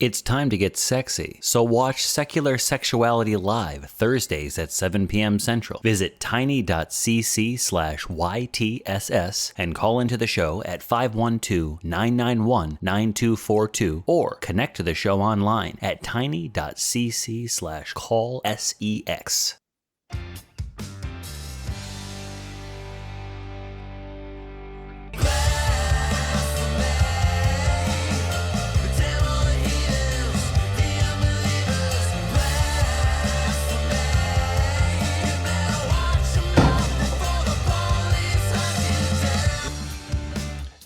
It's time to get sexy, so watch Secular Sexuality Live Thursdays at 7 p.m. Central. Visit tiny.cc/YTSS and call into the show at 512-991-9242 or connect to the show online at tiny.cc/callsex.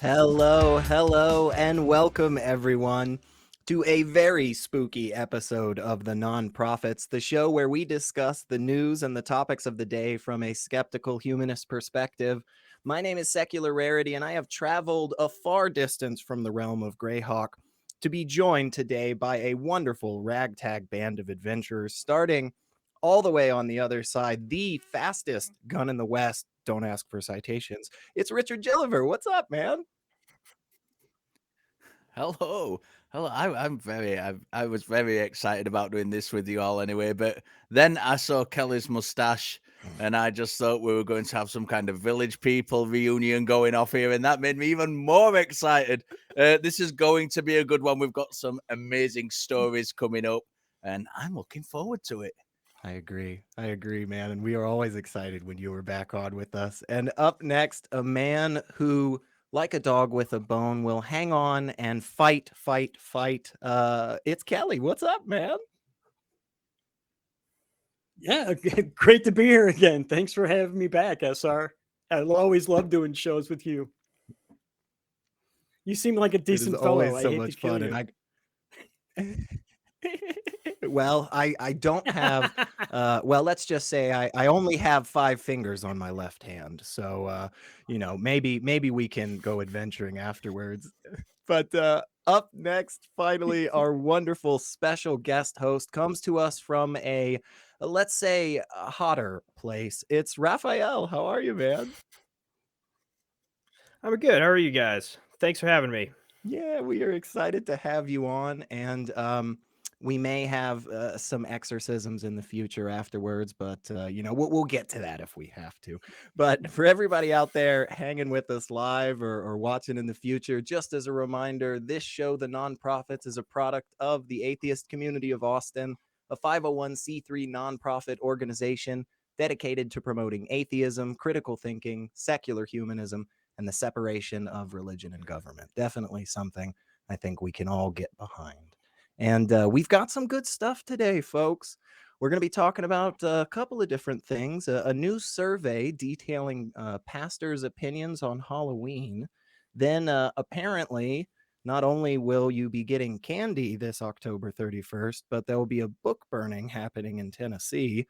Hello, and welcome everyone to a very spooky episode of The Nonprofits, the show where we discuss the news and the topics of the day from a skeptical humanist perspective. My name is Secular Rarity, and I have traveled a far distance from the realm of Greyhawk to be joined today by a wonderful ragtag band of adventurers, starting all the way on the other side, the fastest gun in the West. Don't ask for citations. It's Richard Gilliver. What's up, man? Hello. I was very excited about doing this with you all anyway, but then I saw Kelley's mustache and I just thought we were going to have some kind of village people reunion going off here, and that made me even more excited. This is going to be a good one. We've got some amazing stories coming up and I'm looking forward to it. I agree, man. And we are always excited when you are back on with us. And up next, a man who, like a dog with a bone, will hang on and fight. It's Kelley. What's up, man? Yeah, great to be here again. Thanks for having me back, SR. I always love doing shows with you. You seem like a decent fellow. Always so much fun, and well, I don't have. Well, let's just say I only have 5 fingers on my left hand, so maybe we can go adventuring afterwards. But up next, finally, our wonderful special guest host comes to us from a, let's say, a hotter place. It's Raphael. How are you, man? I'm good. How are you guys? Thanks for having me. Yeah, we are excited to have you on, and we may have some exorcisms in the future afterwards, but we'll get to that if we have to. But for everybody out there hanging with us live or watching in the future, just as a reminder, this show, The Nonprofits, is a product of the Atheist Community of Austin, a 501c3 nonprofit organization dedicated to promoting atheism, critical thinking, secular humanism, and the separation of religion and government. Definitely something I think we can all get behind. And we've got some good stuff today, folks. We're going to be talking about a couple of different things. A new survey detailing pastors' opinions on Halloween. Then apparently, not only will you be getting candy this October 31st, but there will be a book burning happening in Tennessee.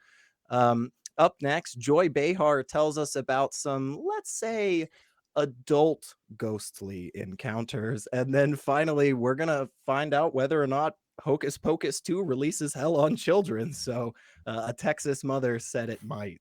Up next, Joy Behar tells us about some, let's say, adult ghostly encounters. And then finally, we're going to find out whether or not Hocus Pocus 2 releases hell on children. So a Texas mother said it might.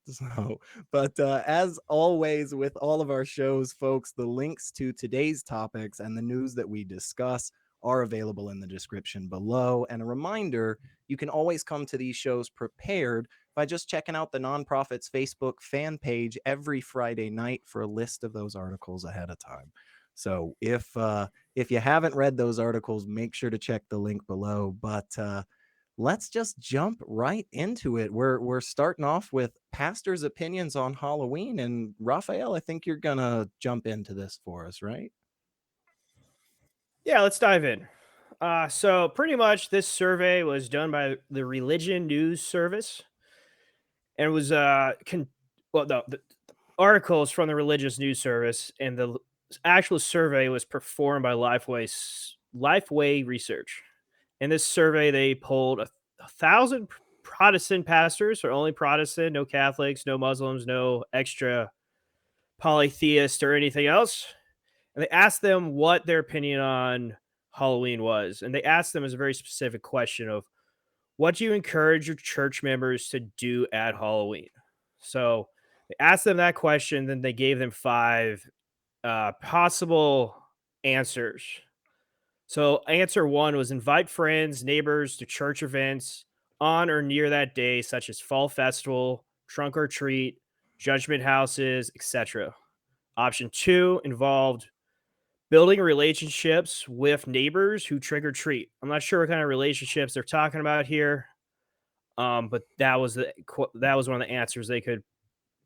But as always with all of our shows, folks, the links to today's topics and the news that we discuss are available in the description below. And a reminder, you can always come to these shows prepared by just checking out the Nonprofits Facebook fan page every Friday night for a list of those articles ahead of time. So if you haven't read those articles, make sure to check the link below. But let's just jump right into it. We're starting off with pastors' opinions on Halloween. And Raphael, I think you're going to jump into this for us, right? Yeah, let's dive in. So pretty much this survey was done by the Religion News Service, and it was the articles from the Religious News Service, and the actual survey was performed by Lifeway Research. In this survey, they polled 1,000 Protestant pastors, or only Protestant, no Catholics, no Muslims, no extra polytheist or anything else. And they asked them what their opinion on Halloween was. And they asked them as a very specific question of, what do you encourage your church members to do at Halloween? So they asked them that question, then they gave them 5 possible answers. So answer one was invite friends, neighbors to church events on or near that day, such as fall festival, trunk or treat, judgment houses, etc. Option two involved building relationships with neighbors who trick or treat. I'm not sure what kind of relationships they're talking about here, but that was that was one of the answers they could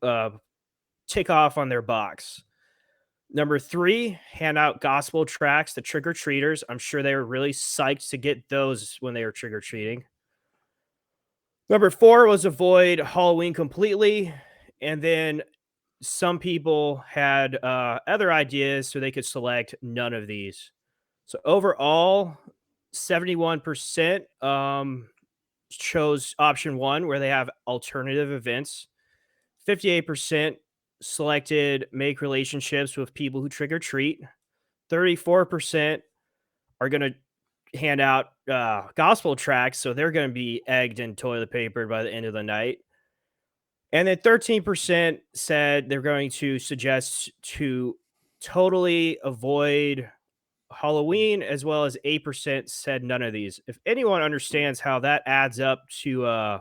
uh, tick off on their box. Number three, hand out gospel tracts to trick or treaters. I'm sure they were really psyched to get those when they were trick or treating. Number four was avoid Halloween completely. And then some people had other ideas, so they could select none of these. So overall, 71% chose option one, where they have alternative events. 58% selected make relationships with people who trick or treat. 34% are going to hand out gospel tracts, so they're going to be egged and toilet papered by the end of the night. And then 13% said they're going to suggest to totally avoid Halloween, as well as 8% said none of these. If anyone understands how that adds up to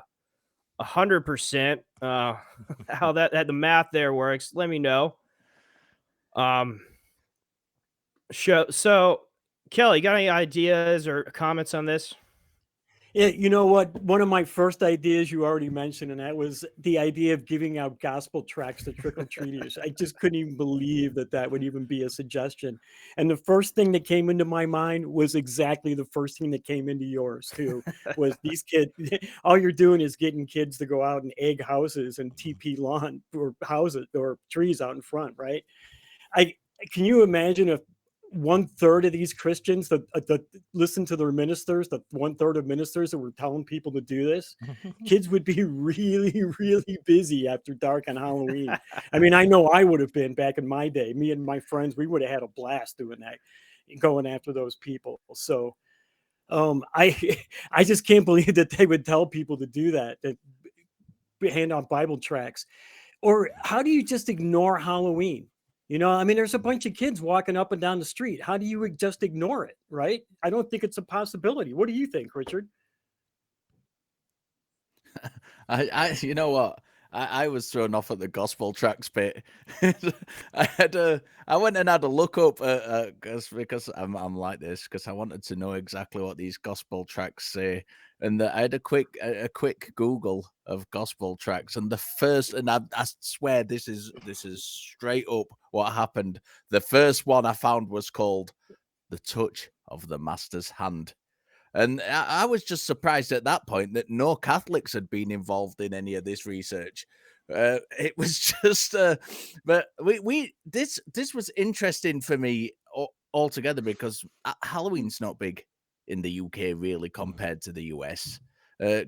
100%, how that the math there works, let me know. So Kelley, got any ideas or comments on this? Yeah, you know what? One of my first ideas you already mentioned, and that was the idea of giving out gospel tracts to trick-or-treaters. I just couldn't even believe that that would even be a suggestion. And the first thing that came into my mind was exactly the first thing that came into yours too, was these kids, all you're doing is getting kids to go out and egg houses and TP lawn or houses or trees out in front, right? Can you imagine if 1/3 of these Christians that listen to their ministers, the 1/3 of ministers that were telling people to do this, kids would be really, really busy after dark on Halloween. I mean, I know I would have been back in my day. Me and my friends, we would have had a blast doing that, going after those people. So I I just can't believe that they would tell people to do that hand out Bible tracts. Or how do you just ignore Halloween? You know, I mean, there's a bunch of kids walking up and down the street. How do you just ignore it, right? I don't think it's a possibility. What do you think, Richard? You know what? I was thrown off at the gospel tracks bit. I went and had a look up because I'm like this, because I wanted to know exactly what these gospel tracks say, and I had a quick Google of gospel tracks, and the first, and I swear this is straight up what happened. The first one I found was called "The Touch of the Master's Hand." And I was just surprised at that point that no Catholics had been involved in any of this research. It was just, but this was interesting for me altogether, because Halloween's not big in the UK really compared to the US.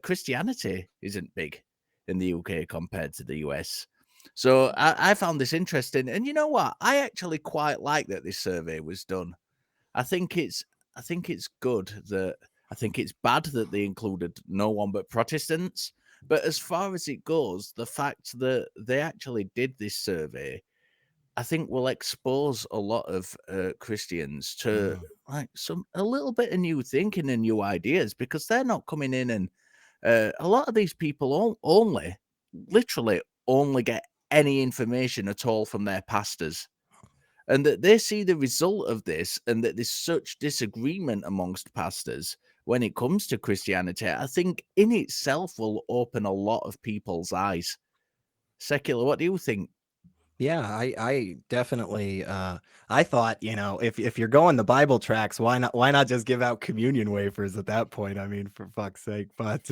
Christianity isn't big in the UK compared to the US. So I found this interesting, and you know what? I actually quite like that this survey was done. I think it's good that. I think it's bad that they included no one but Protestants. But as far as it goes, the fact that they actually did this survey, I think will expose a lot of Christians to like a little bit of new thinking and new ideas, because they're not coming in, and a lot of these people literally only get any information at all from their pastors. And that they see the result of this, and that there's such disagreement amongst pastors when it comes to Christianity, I think in itself will open a lot of people's eyes. Secular, what do you think? Yeah, I definitely I thought, if you're going the Bible tracks, why not just give out communion wafers at that point? I mean, for fuck's sake. But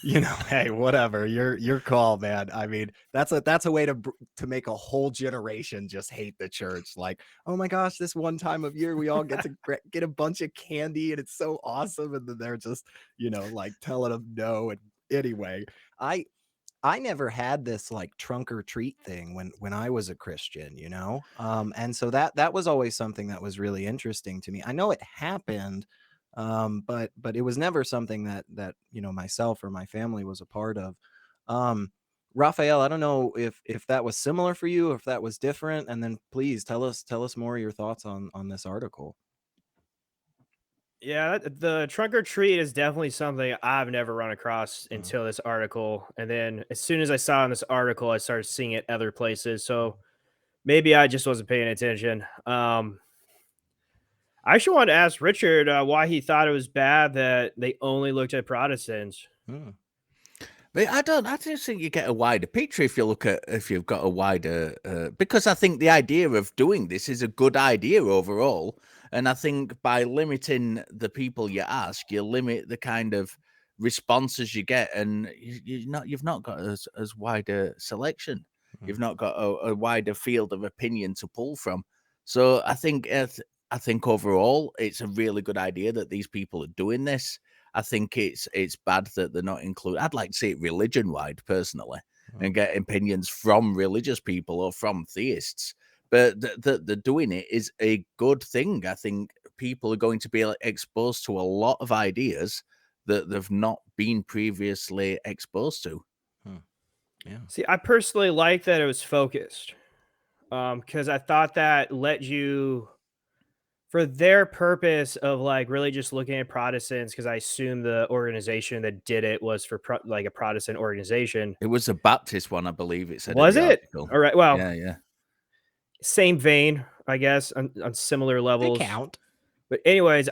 hey, whatever. Your call, man. I mean, that's a way to make a whole generation just hate the church. Like, oh my gosh, this one time of year we all get to get a bunch of candy and it's so awesome, and then they're just, like telling them no. And anyway, I never had this like trunk or treat thing when I was a Christian, and so that was always something that was really interesting to me. I know it happened, but it was never something that myself or my family was a part of. Raphael, I don't know if that was similar for you, if that was different, and then please tell us more of your thoughts on this article. Yeah, the trunk or treat is definitely something I've never run across until this article. And then as soon as I saw in this article, I started seeing it other places. So maybe I just wasn't paying attention. I actually wanted to ask Richard why he thought it was bad that they only looked at Protestants. Hmm. But I just think you get a wider picture if you've got a wider, because I think the idea of doing this is a good idea overall. And I think by limiting the people you ask, you limit the kind of responses you get, and you've not got as wide a selection. You've not got a wider field of opinion to pull from. So I think overall it's a really good idea that these people are doing this. I think it's bad that they're not included. I'd like to see it religion wide personally, and get opinions from religious people or from theists. But they're doing it is a good thing. I think people are going to be exposed to a lot of ideas that they've not been previously exposed to. Yeah. See, I personally like that it was focused because I thought that let you, for their purpose of like really just looking at Protestants, because I assume the organization that did it was for like a Protestant organization. It was a Baptist one, I believe it said. Was in the it? article. All right. Well, Yeah. same vein, I guess, on similar levels. They count. But anyways,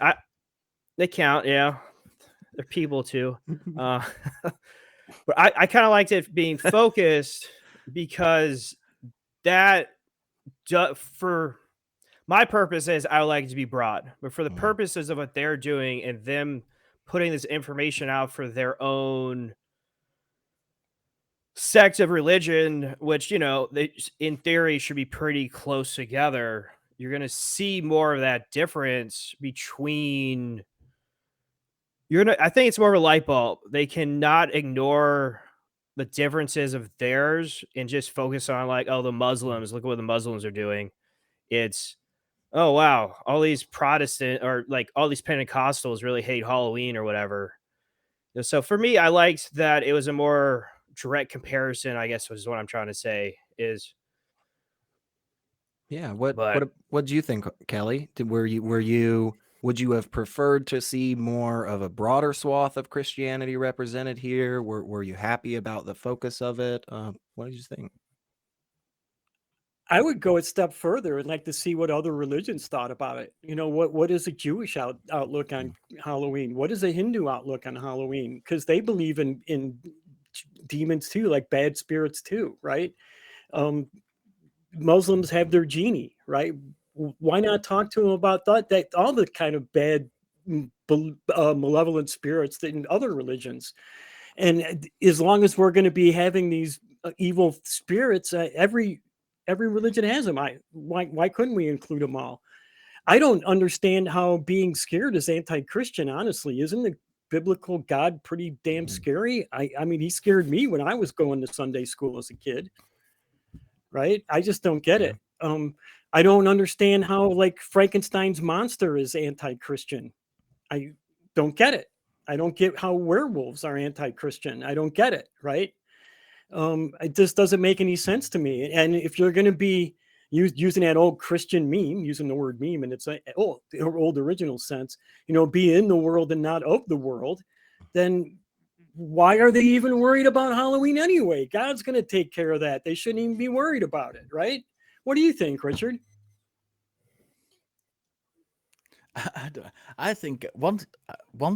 they count. Yeah, they're people too. But I kind of liked it being focused because that for my purposes, I would like it to be broad, but for the purposes of what they're doing and them putting this information out for their own sect of religion, which, they in theory should be pretty close together, you're going to see more of that difference between I think it's more of a light bulb. They cannot ignore the differences of theirs and just focus on like, oh, the Muslims, look at what the Muslims are doing. It's, oh wow, all these Protestant or like all these Pentecostals really hate Halloween or whatever. So for me, I liked that it was a more direct comparison, I guess was what I'm trying to say is. Yeah. What do you think, Kelley? Would you have preferred to see more of a broader swath of Christianity represented here? Were you happy about the focus of it? What did you think? I would go a step further and like to see what other religions thought about it. What is a Jewish outlook on Halloween? What is a Hindu outlook on Halloween? Because they believe in demons too, like bad spirits too, right? Muslims have their genie, right? Why not talk to them about that all the kind of bad, malevolent spirits that in other religions? And as long as we're going to be having these evil spirits, every religion has them. Why couldn't we include them all? I don't understand how being scared is anti-Christian. Honestly, isn't the biblical God pretty damn scary? I mean, he scared me when I was going to Sunday school as a kid. Right? I just don't get it. I don't understand how like Frankenstein's monster is anti-Christian. I don't get it. I don't get how werewolves are anti-Christian. I don't get it. Right? It just doesn't make any sense to me. And if you're going to be using that old Christian meme, using the word meme, and it's the old original sense, be in the world and not of the world, then why are they even worried about Halloween anyway? God's going to take care of that. They shouldn't even be worried about it, right? What do you think, Richard? I think one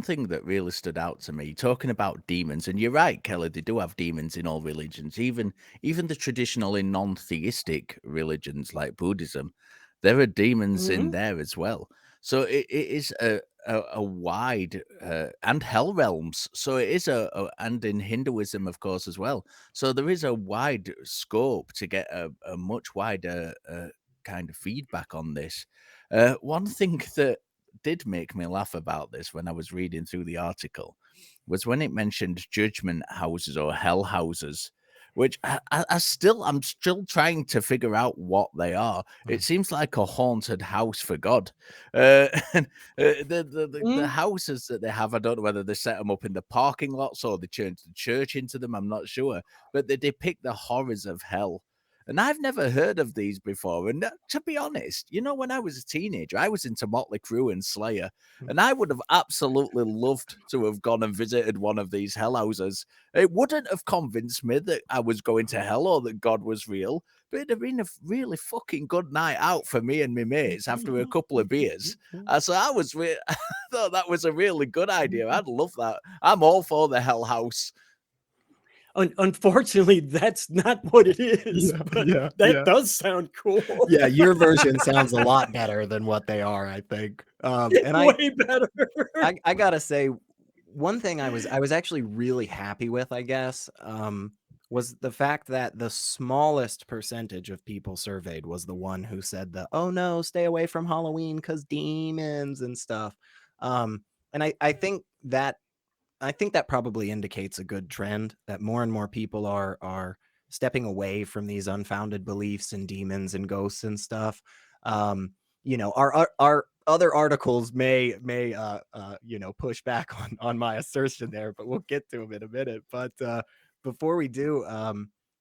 thing that really stood out to me, talking about demons, and you're right, Kelley, they do have demons in all religions, even the traditionally non-theistic religions like Buddhism, there are demons in there as well. So it is a wide and hell realms. So it is and in Hinduism, of course, as well. So there is a wide scope to get a much wider kind of feedback on this. One thing that did make me laugh about this when I was reading through the article was when it mentioned judgment houses or hell houses, which I'm still trying to figure out what they are. It seems like a haunted house for God. And the houses that they have, I don't know whether they set them up in the parking lots or they turned the church into them. I'm not sure, but they depict the horrors of hell. And I've never heard of these before. And to be honest, when I was a teenager, I was into Motley Crue and Slayer, and I would have absolutely loved to have gone and visited one of these hell houses. It wouldn't have convinced me that I was going to hell or that God was real, but it'd have been a really fucking good night out for me and my mates after a couple of beers. So I thought that was a really good idea. I'd love that. I'm all for the hell house. Unfortunately, that's not what it is. But that does sound cool. Yeah, your version sounds a lot better than what they are, I think. And way better. I gotta say, one thing I was actually really happy with, I guess, was the fact that the smallest percentage of people surveyed was the one who said "Oh no, stay away from Halloween because demons and stuff." And I think that probably indicates a good trend, that more and more people are stepping away from these unfounded beliefs in demons and ghosts and stuff. Our other articles may push back on my assertion there, but we'll get to them in a minute. But before we do,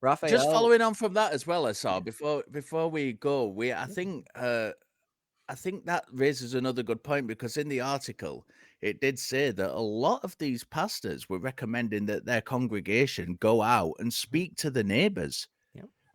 Raphael, Just following on from that as well, I saw before we go, I think that raises another good point, because in the article it did say that a lot of these pastors were recommending that their congregation go out and speak to the neighbors.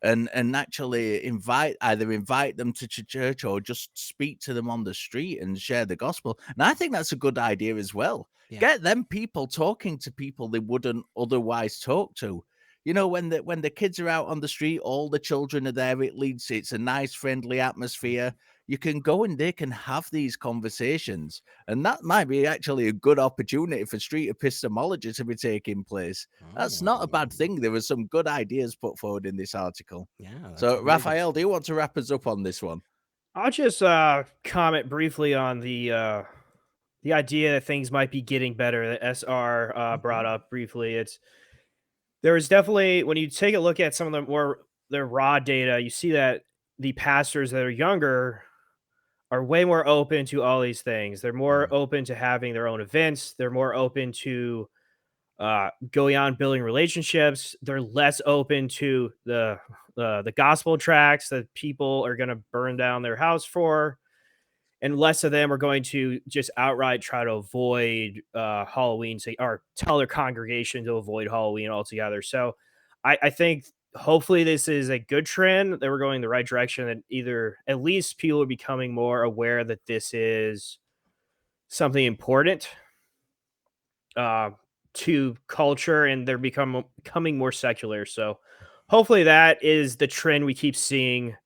And actually invite them to church or just speak to them on the street and share the gospel. And I think that's a good idea as well. Get them people talking to people they wouldn't otherwise talk to. When the kids are out on the street, all the children are there. It's a nice, friendly atmosphere. You can go and they can have these conversations. And that might be actually a good opportunity for street epistemology to be taking place. That's not a bad thing. There were some good ideas put forward in this article. So, Raphael, do you want to wrap us up on this one? I'll just comment briefly on the idea that things might be getting better that SR brought up briefly. There is definitely, when you take a look at some of the raw data, you see that the pastors that are younger are way more open to all these things. They're more open to having their own events. They're more open to going out and building relationships. They're less open to the gospel tracts that people are going to burn down their house for, and less of them are going to just outright try to avoid Halloween, or tell their congregation to avoid Halloween altogether. So I think hopefully this is a good trend, that we're going the right direction, that either at least people are becoming more aware that this is something important to culture, and they're becoming more secular. So hopefully that is the trend we keep seeing.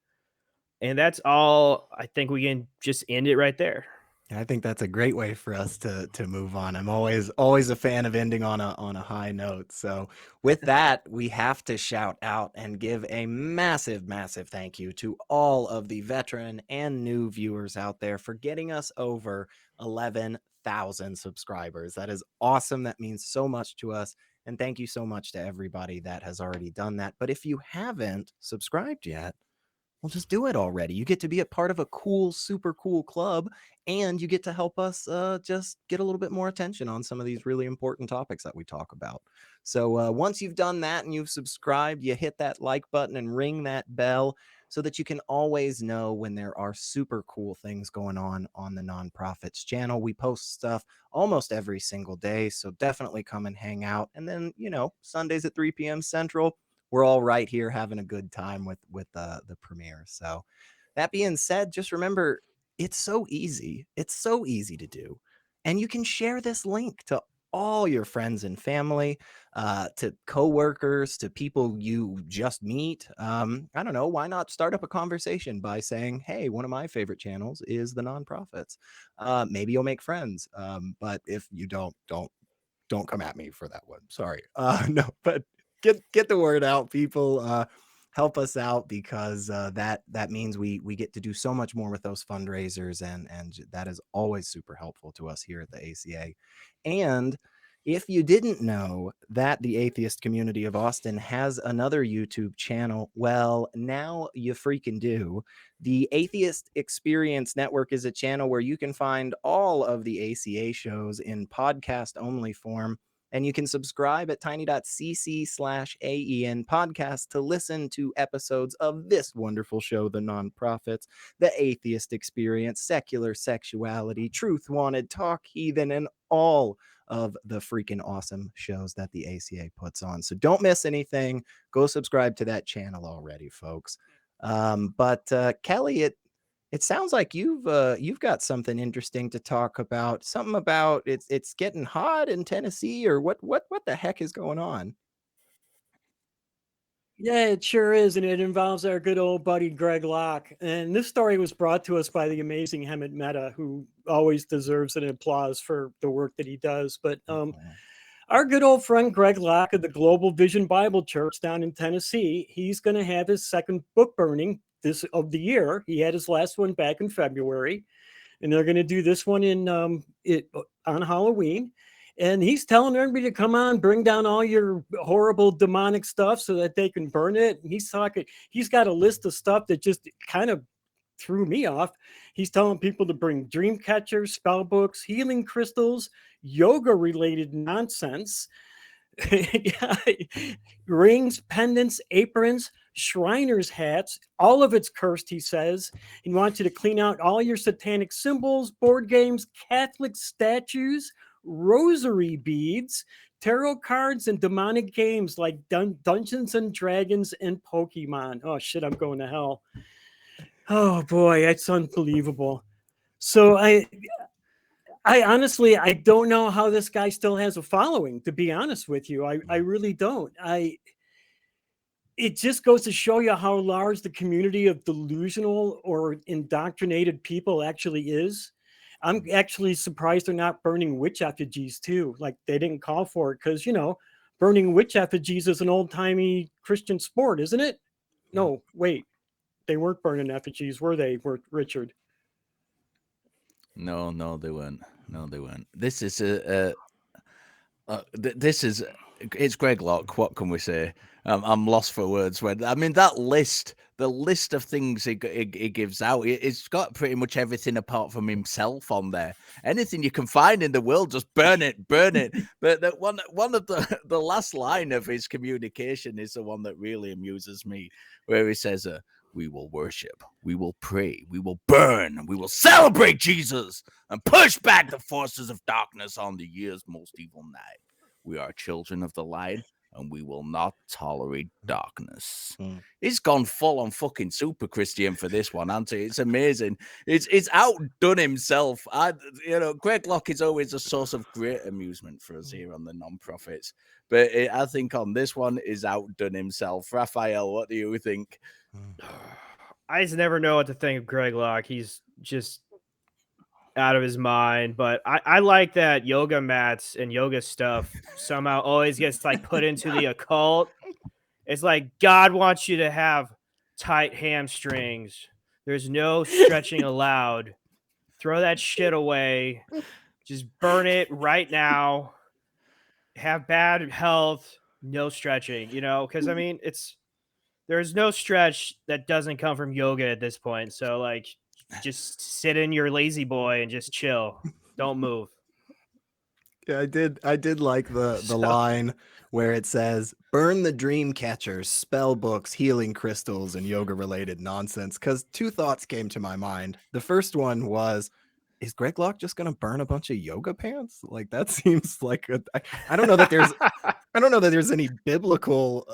And that's all. I think we can just end it right there. I think that's a great way for us to move on. I'm always a fan of ending on a high note. So with that, we have to shout out and give a massive thank you to all of the veteran and new viewers out there for getting us over 11,000 subscribers. That is awesome. That means so much to us. And thank you so much to everybody that has already done that. But if you haven't subscribed yet, well, just do it already. You get to be a part of a cool, super cool club, and you get to help us just get a little bit more attention on some of these really important topics that we talk about. So once you've done that and you've subscribed, you hit that like button and ring that bell so that you can always know when there are super cool things going on the Nonprofits channel. We post stuff almost every single day, so definitely come and hang out. And then, Sundays at 3 p.m. Central, we're all right here having a good time with the premiere. So that being said, just remember, it's so easy. It's so easy to do. And you can share this link to all your friends and family, to coworkers, to people you just meet. I don't know. Why not start up a conversation by saying, hey, one of my favorite channels is the Nonprofits. Maybe you'll make friends. But if you don't come at me for that one. Sorry. No, but get the word out, people. Help us out, because that means we get to do so much more with those fundraisers, and that is always super helpful to us here at the ACA. And if you didn't know that the atheist community of Austin has another YouTube channel, well, now you freaking do. The Atheist Experience Network is a channel where you can find all of the ACA shows in podcast only form. And you can subscribe at tiny.cc/AEN podcast to listen to episodes of this wonderful show, The Nonprofits, The Atheist Experience, Secular Sexuality, Truth Wanted, Talk Heathen, and all of the freaking awesome shows that the ACA puts on. So don't miss anything. Go subscribe to that channel already, folks. But Kelley, it sounds like you've got something interesting to talk about. Something about it's getting hot in Tennessee, or what the heck is going on? Yeah, it sure is, and it involves our good old buddy Greg Locke. And this story was brought to us by the amazing Hemant Mehta, who always deserves an applause for the work that he does. But our good old friend Greg Locke of the Global Vision Bible Church down in Tennessee, he's going to have his second book burning of the year. He had his last one back in February, and they're going to do this one on Halloween. And he's telling everybody to come on, bring down all your horrible demonic stuff so that they can burn it. And he's got a list of stuff that just kind of threw me off. He's telling people to bring dream catchers, spell books, healing crystals, yoga related nonsense, rings, pendants, aprons, Shriners hats. All of it's cursed, he says. He wants you to clean out all your satanic symbols, board games, Catholic statues, rosary beads, tarot cards, and demonic games like Dungeons and Dragons and Pokemon. Oh shit, I'm going to hell. Oh boy, it's unbelievable. So I honestly, I don't know how this guy still has a following, to be honest with you. I really don't. It just goes to show you how large the community of delusional or indoctrinated people actually is. I'm actually surprised they're not burning witch effigies too. Like they didn't call for it because, burning witch effigies is an old-timey Christian sport, isn't it? No, wait. They weren't burning effigies, were they, Richard? No, they weren't. No, they weren't. This is it's Greg Locke. What can we say? I'm lost for words. The list of things he gives out, it's got pretty much everything apart from himself on there. Anything you can find in the world, just burn it. But one of the last line of his communication is the one that really amuses me, where he says, "We will worship, we will pray, we will burn, we will celebrate Jesus and push back the forces of darkness on the year's most evil night. We are children of the light, and we will not tolerate darkness." He's gone full on fucking super Christian for this one, hasn't he? It's amazing. It's outdone himself. Greg Locke is always a source of great amusement for us here on the Nonprofits, but I think on this one is outdone himself. Raphael, what do you think? I just never know what to think of Greg Locke. He's just out of his mind. But I like that yoga mats and yoga stuff somehow always gets put into the occult. It's like God wants you to have tight hamstrings. There's no stretching allowed. Throw that shit away. Just burn it right now. Have bad health. No stretching, because there's no stretch that doesn't come from yoga at this point. So just sit in your lazy boy and just chill. Don't move. Yeah, I did like the line where it says, "Burn the dream catchers, spell books, healing crystals, and yoga related nonsense." Because two thoughts came to my mind. The first one was, is Greg Locke just going to burn a bunch of yoga pants? Like that seems like I don't know that there's any biblical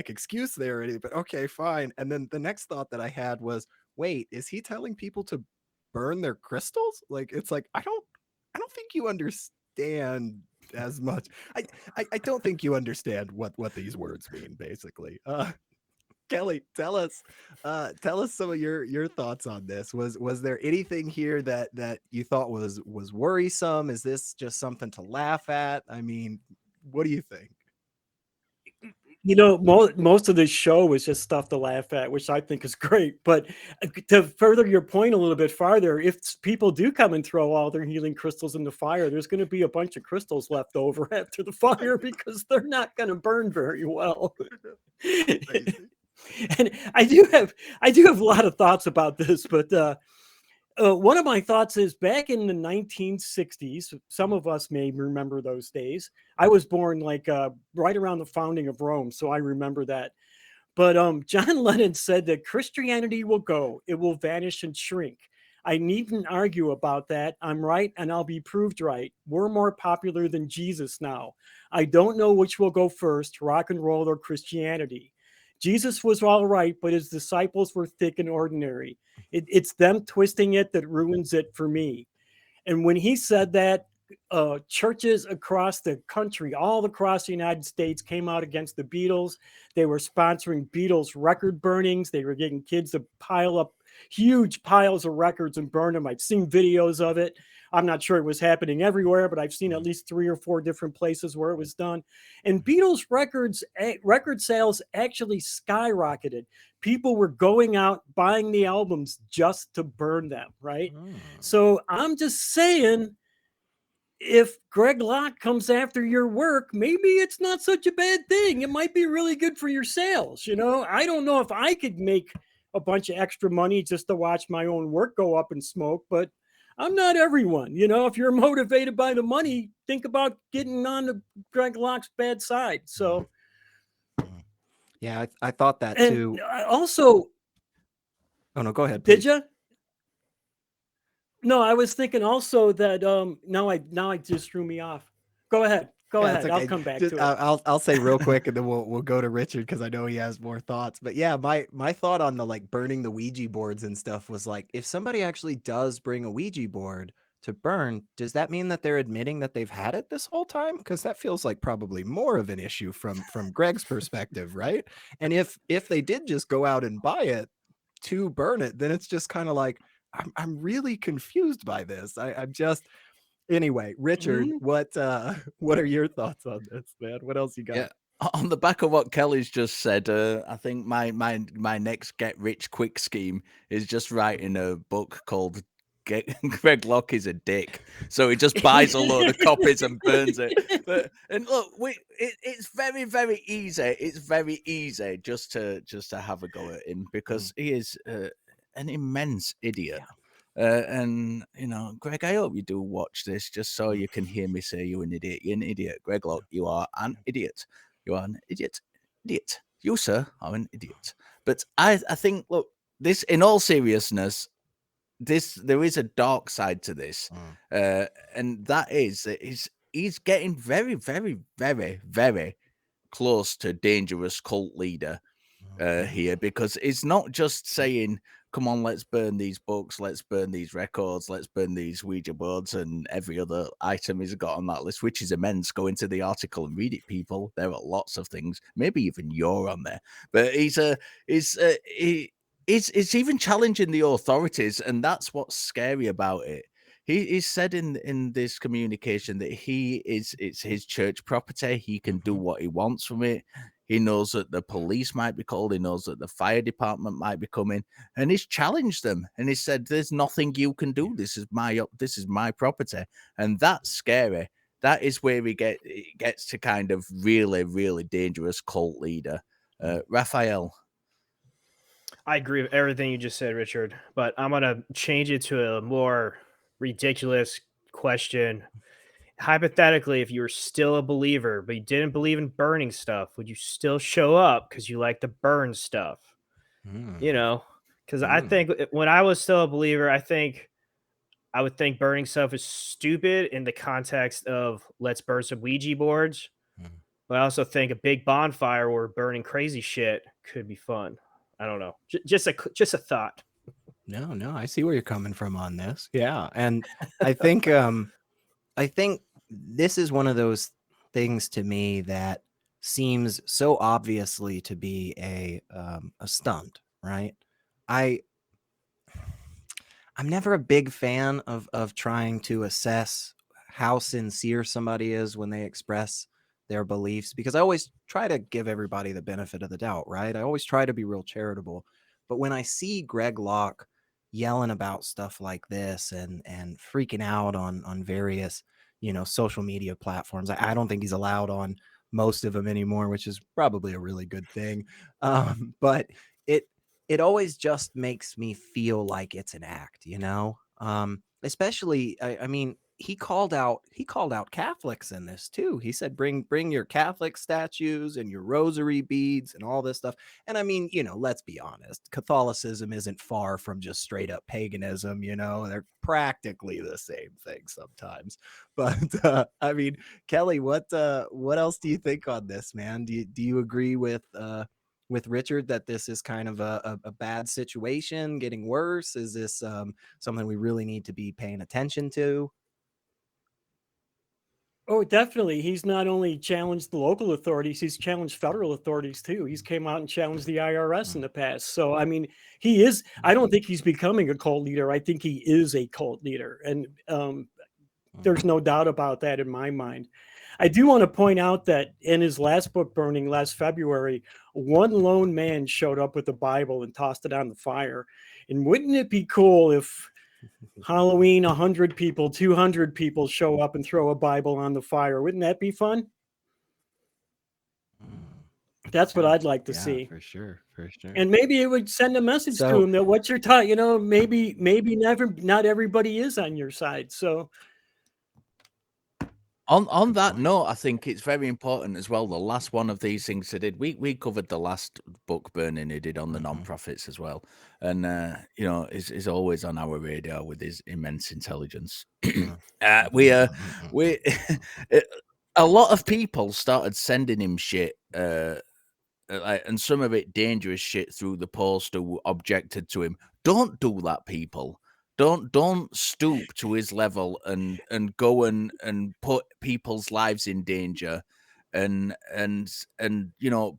excuse there or anything, but okay, fine. And then the next thought that I had was, wait, is he telling people to burn their crystals? It's like I don't think you understand as much. I don't think you understand what these words mean, basically. Kelley, tell us some of your thoughts on this. Was there anything here that you thought was worrisome? Is this just something to laugh at? I mean, what do you think? Most of this show was just stuff to laugh at, which I think is great. But to further your point a little bit farther, if people do come and throw all their healing crystals in the fire, there's going to be a bunch of crystals left over after the fire because they're not going to burn very well. And I do have a lot of thoughts about this, but one of my thoughts is back in the 1960s, some of us may remember those days. I was born like right around the founding of Rome, so I remember that. But John Lennon said that Christianity will go, it will vanish and shrink. I needn't argue about that. I'm right, and I'll be proved right. We're more popular than Jesus now. I don't know which will go first, rock and roll or Christianity. Jesus was all right, but his disciples were thick and ordinary. It's them twisting it that ruins it for me. And when he said that, churches across the country, all across the United States, came out against the Beatles. They were sponsoring Beatles record burnings. They were getting kids to pile up huge piles of records and burn them. I've seen videos of it. I'm not sure it was happening everywhere, but I've seen at least 3 or 4 different places where it was done. And Beatles record sales actually skyrocketed. People were going out buying the albums just to burn them, right? So I'm just saying, if Greg Locke comes after your work, maybe it's not such a bad thing. It might be really good for your sales. You know, I don't know if I could make a bunch of extra money just to watch my own work go up in smoke, but I'm not everyone. You know, if you're motivated by the money, think about getting on the Greg Locke's bad side. So, Yeah, I thought that and too. also, Oh no, go ahead. did Please. you? No, I was thinking also that now I just threw me off. Go ahead. Go Yeah, it's ahead. I'll okay. come back Just, to it. I'll say real quick, and then we'll go to Richard because I know he has more thoughts. But yeah, my thought on the like burning the Ouija boards and stuff was like, if somebody actually does bring a Ouija board to burn, does that mean that they're admitting that they've had it this whole time? Because that feels like probably more of an issue from Greg's perspective, right? And if they did just go out and buy it to burn it, then it's just kind of like, I'm really confused by this. I'm just. Anyway, Richard, what are your thoughts on this, man? What else you got? Yeah, on the back of what Kelly's just said, I think my next get rich quick scheme is just writing a book called Greg Locke is a Dick. So he just buys a load of copies and burns it. And look, it's very, very easy. It's very easy just to have a go at him because he is an immense idiot. And you know, Greg, I hope you do watch this just so you can hear me say you're an idiot. You're an idiot, Greg Locke. You are an idiot. You are an idiot. Idiot. You, sir, are an idiot. But I think, look, this, in all seriousness, there is a dark side to this, and that is that he's getting very, very, very, very close to dangerous cult leader here, because it's not just saying, come on, let's burn these books, let's burn these records, let's burn these Ouija boards and every other item he's got on that list, which is immense. Go into the article and read it, people. There are lots of things. Maybe even you're on there. But he's even challenging the authorities, and that's what's scary about it. He said in this communication that it's his church property. He can do what he wants from it. He knows that the police might be called. He knows that the fire department might be coming, and he's challenged them. And he said, "There's nothing you can do. This is my property," and that's scary. That is where he gets to kind of really, really dangerous cult leader. Raphael. I agree with everything you just said, Richard, but I'm going to change it to a more ridiculous question. Hypothetically, if you were still a believer, but you didn't believe in burning stuff, would you still show up because you like to burn stuff? You know, because I think when I was still a believer, I would think burning stuff is stupid in the context of let's burn some Ouija boards. But I also think a big bonfire where we're burning crazy shit could be fun. I don't know. Just a thought. No, I see where you're coming from on this. Yeah, and I think this is one of those things to me that seems so obviously to be a stunt, right? I'm never a big fan of trying to assess how sincere somebody is when they express their beliefs, because I always try to give everybody the benefit of the doubt, right? I always try to be real charitable. But when I see Greg Locke yelling about stuff like this and freaking out on various, social media platforms, I don't think he's allowed on most of them anymore, which is probably a really good thing. But it always just makes me feel like it's an act, Especially, I mean, he called out Catholics in this too. He said, bring your Catholic statues and your rosary beads and all this stuff. And I mean, let's be honest, Catholicism isn't far from just straight up paganism. They're practically the same thing sometimes. But I mean, Kelley, what else do you think on this, man? Do you agree with Richard that this is kind of a bad situation, getting worse? Is this something we really need to be paying attention to? Oh, definitely. He's not only challenged the local authorities, he's challenged federal authorities too. He's came out and challenged the IRS in the past. So, I mean, I don't think he's becoming a cult leader. I think he is a cult leader. And there's no doubt about that in my mind. I do want to point out that in his last book burning last February, one lone man showed up with the Bible and tossed it on the fire. And wouldn't it be cool if Halloween, 100 people, 200 people show up and throw a Bible on the fire? Wouldn't that be fun? That's what I'd like to see. For sure. And maybe it would send a message to So- him that what you're taught, maybe not everybody is on your side. So On that note, I think it's very important as well. The last one of these things they did, we covered the last book burning he did on the non-profits as well, and is always on our radar with his immense intelligence. We a lot of people started sending him shit, and some of it dangerous shit through the post who objected to him. Don't do that, people. Don't stoop to his level and go and put people's lives in danger, and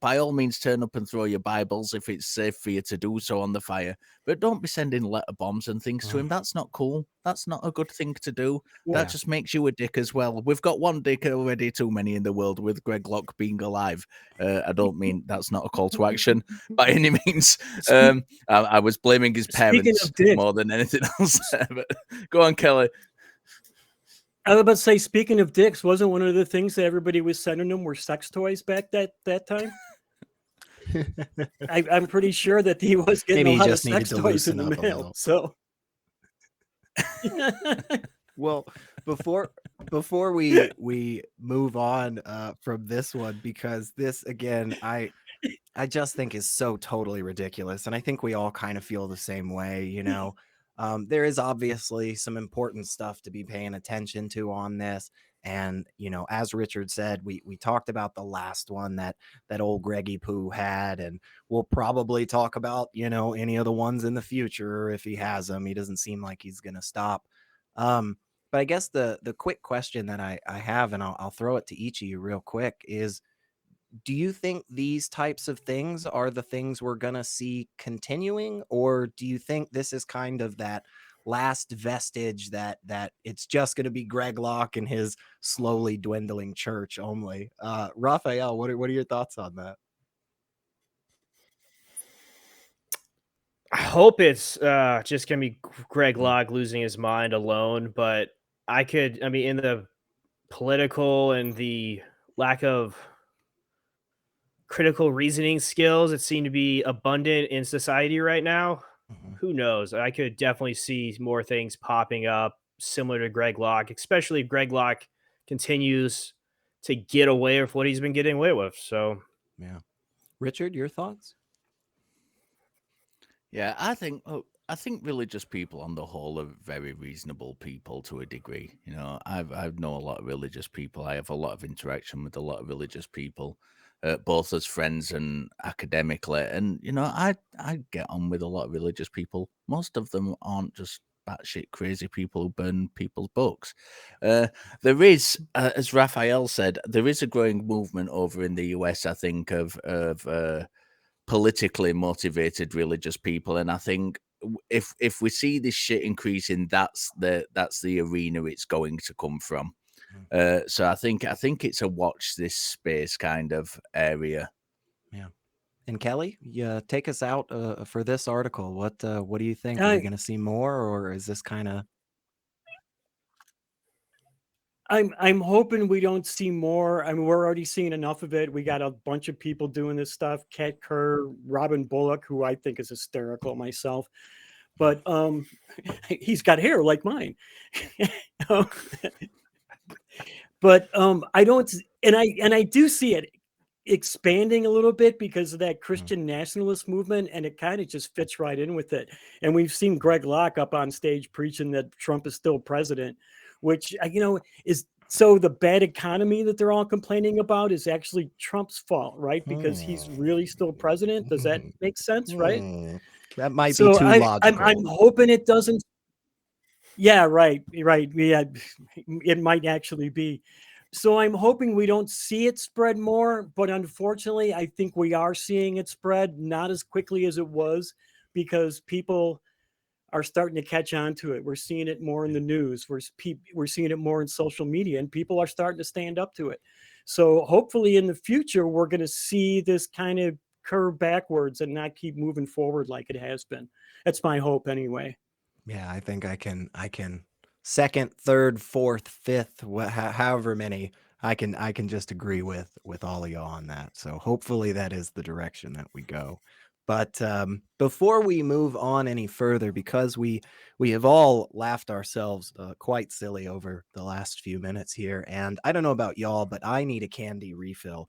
by all means turn up and throw your Bibles if it's safe for you to do so on the fire, but don't be sending letter bombs and things to him. That's not cool. That's not a good thing to do. Yeah. That just makes you a dick as well. We've got one dick already too many in the world with Greg Locke being alive. I don't mean that's not a call to action by any means. I was blaming his parents more than anything else. But go on, Kelley. I was about to say, speaking of dicks, wasn't one of the things that everybody was sending them were sex toys back that time? I'm pretty sure that he was getting Maybe a he lot of just needed sex to toys in loosen the up a mail. little. So Well, before we move on from this one, because this again, I just think is so totally ridiculous, and I think we all kind of feel the same way. There is obviously some important stuff to be paying attention to on this, and as Richard said, we talked about the last one that old Greggy Poo had, and we'll probably talk about any of the ones in the future if he has them. He doesn't seem like he's gonna stop. But I guess the quick question that I have, and I'll throw it to each of you real quick, is do you think these types of things are the things we're going to see continuing, or do you think this is kind of that last vestige that it's just going to be Greg Locke and his slowly dwindling church only? Raphael, what are your thoughts on that? I hope it's just gonna be Greg Locke losing his mind alone, but I mean, in the political and the lack of critical reasoning skills that seem to be abundant in society right now, who knows? I could definitely see more things popping up similar to Greg Locke, especially if Greg Locke continues to get away with what he's been getting away with. So, Yeah. Richard, your thoughts? Yeah, I think religious people on the whole are very reasonable people to a degree. I've know a lot of religious people. I have a lot of interaction with a lot of religious people, both as friends and academically. And I get on with a lot of religious people. Most of them aren't just batshit crazy people who burn people's books. There is, as Raphael said, there is a growing movement over in the US, I think, of politically motivated religious people, and I think if we see this shit increasing, that's the arena it's going to come from. So I think it's a watch this space kind of area. Yeah. And Kelley, take us out for this article. What do you think? Are we going to see more, or is this kind of? I'm hoping we don't see more. I mean, we're already seeing enough of it. We got a bunch of people doing this stuff. Kat Kerr, Robin Bullock, who I think is hysterical myself. but he's got hair like mine. But I don't, and I do see it expanding a little bit because of that Christian nationalist movement, and it kind of just fits right in with it. And we've seen Greg Locke up on stage preaching that Trump is still president, which is so the bad economy that they're all complaining about is actually Trump's fault, right? Because he's really still president. Does that make sense, right? That might So be too logical. I'm hoping it doesn't. Yeah, right. Yeah, it might actually be. So I'm hoping we don't see it spread more, but unfortunately, I think we are seeing it spread not as quickly as it was because people are starting to catch on to it. We're seeing it more in the news. We're seeing it more in social media, and people are starting to stand up to it. So hopefully in the future, we're going to see this kind of curve backwards and not keep moving forward like it has been. That's my hope anyway. Yeah, I think I can second, third, fourth, fifth, however many, I can just agree with all of y'all on that. So hopefully that is the direction that we go. But before we move on any further, because we have all laughed ourselves quite silly over the last few minutes here, and I don't know about y'all, but I need a candy refill.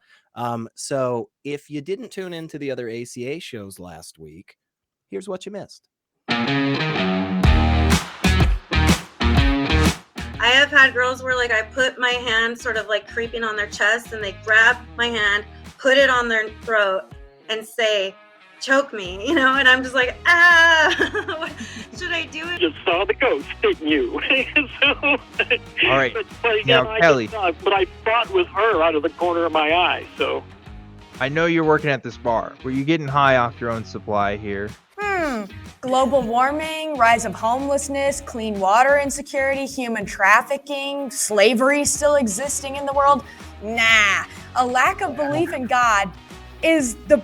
So if you didn't tune into the other ACA shows last week, here's what you missed. I have had girls where like I put my hand sort of like creeping on their chest and they grab my hand, put it on their throat and say, choke me, and I'm just like, what should I do? Just saw the ghost, didn't you? All right. But again, Now, Kelley. But I thought with her out of the corner of my eye, so. I know you're working at this bar. Were you getting high off your own supply here? Global warming, rise of homelessness, clean water insecurity, human trafficking, slavery still existing in the world. Nah, a lack of belief in God is the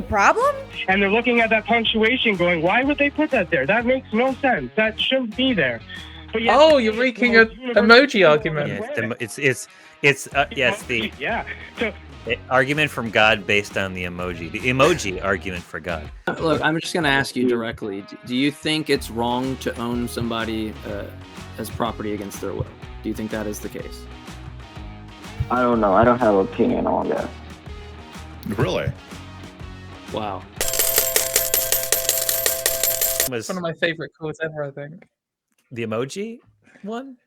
problem? And they're looking at that punctuation going, why would they put that there? That makes no sense. That shouldn't be there. But yet, you're making an emoji argument. Yeah. So, argument from God based on the emoji argument for God. Look, I'm just going to ask you directly. Do you think it's wrong to own somebody as property against their will? Do you think that is the case? I don't know. I don't have an opinion on that. Really? Wow. It's one of my favorite quotes ever, I think. The emoji one?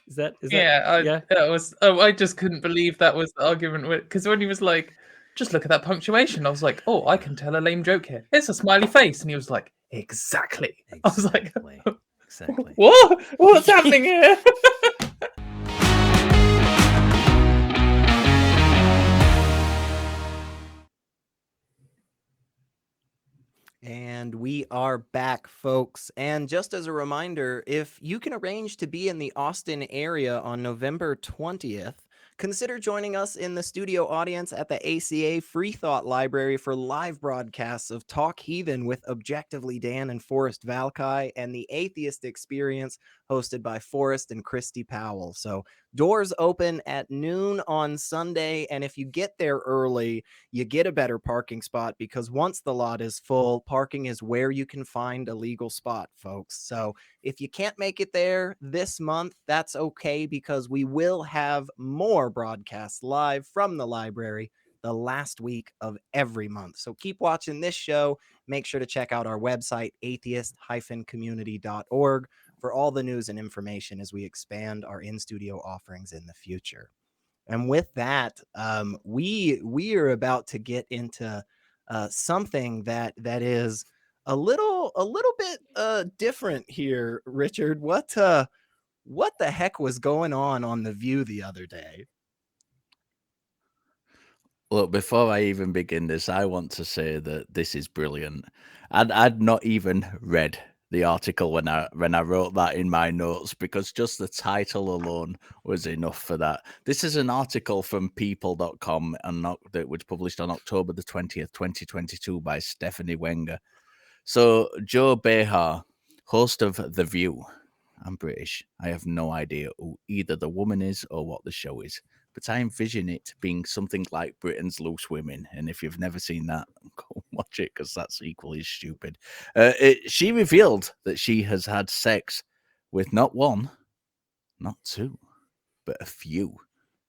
Is that that was. I just couldn't believe that was the argument because when he was like, "Just look at that punctuation," I was like, "Oh, I can tell a lame joke here. It's a smiley face," and he was like, "Exactly." I was like, "Exactly. What? What's happening here?" And we are back, folks. And just as a reminder, if you can arrange to be in the Austin area on November 20th, consider joining us in the studio audience at the ACA Free Thought Library for live broadcasts of Talk Heathen with Objectively Dan and Forrest Valkai and the Atheist Experience hosted by Forrest and Christy Powell. So doors open at noon on Sunday, and if you get there early, you get a better parking spot because once the lot is full, parking is where you can find a legal spot, folks. So if you can't make it there this month, that's okay because we will have more broadcasts live from the library the last week of every month. So keep watching this show. Make sure to check out our website, atheist-community.org, for all the news and information as we expand our in-studio offerings in the future. And with that, we are about to get into something that is a little bit different here, Richard. What the heck was going on The View the other day? Look, before I even begin this, I want to say that this is brilliant. I'd not even read the article when I wrote that in my notes because just the title alone was enough for that. This is an article from people.com and that was published on October the 20th, 2022 by Stephanie Wenger. So Joe Behar, host of The View. I'm British. I have no idea who either the woman is or what the show is. but I envision it being something like Britain's Loose Women. And if you've never seen that, go watch it because that's equally stupid. She revealed that she has had sex with not one, not two, but a few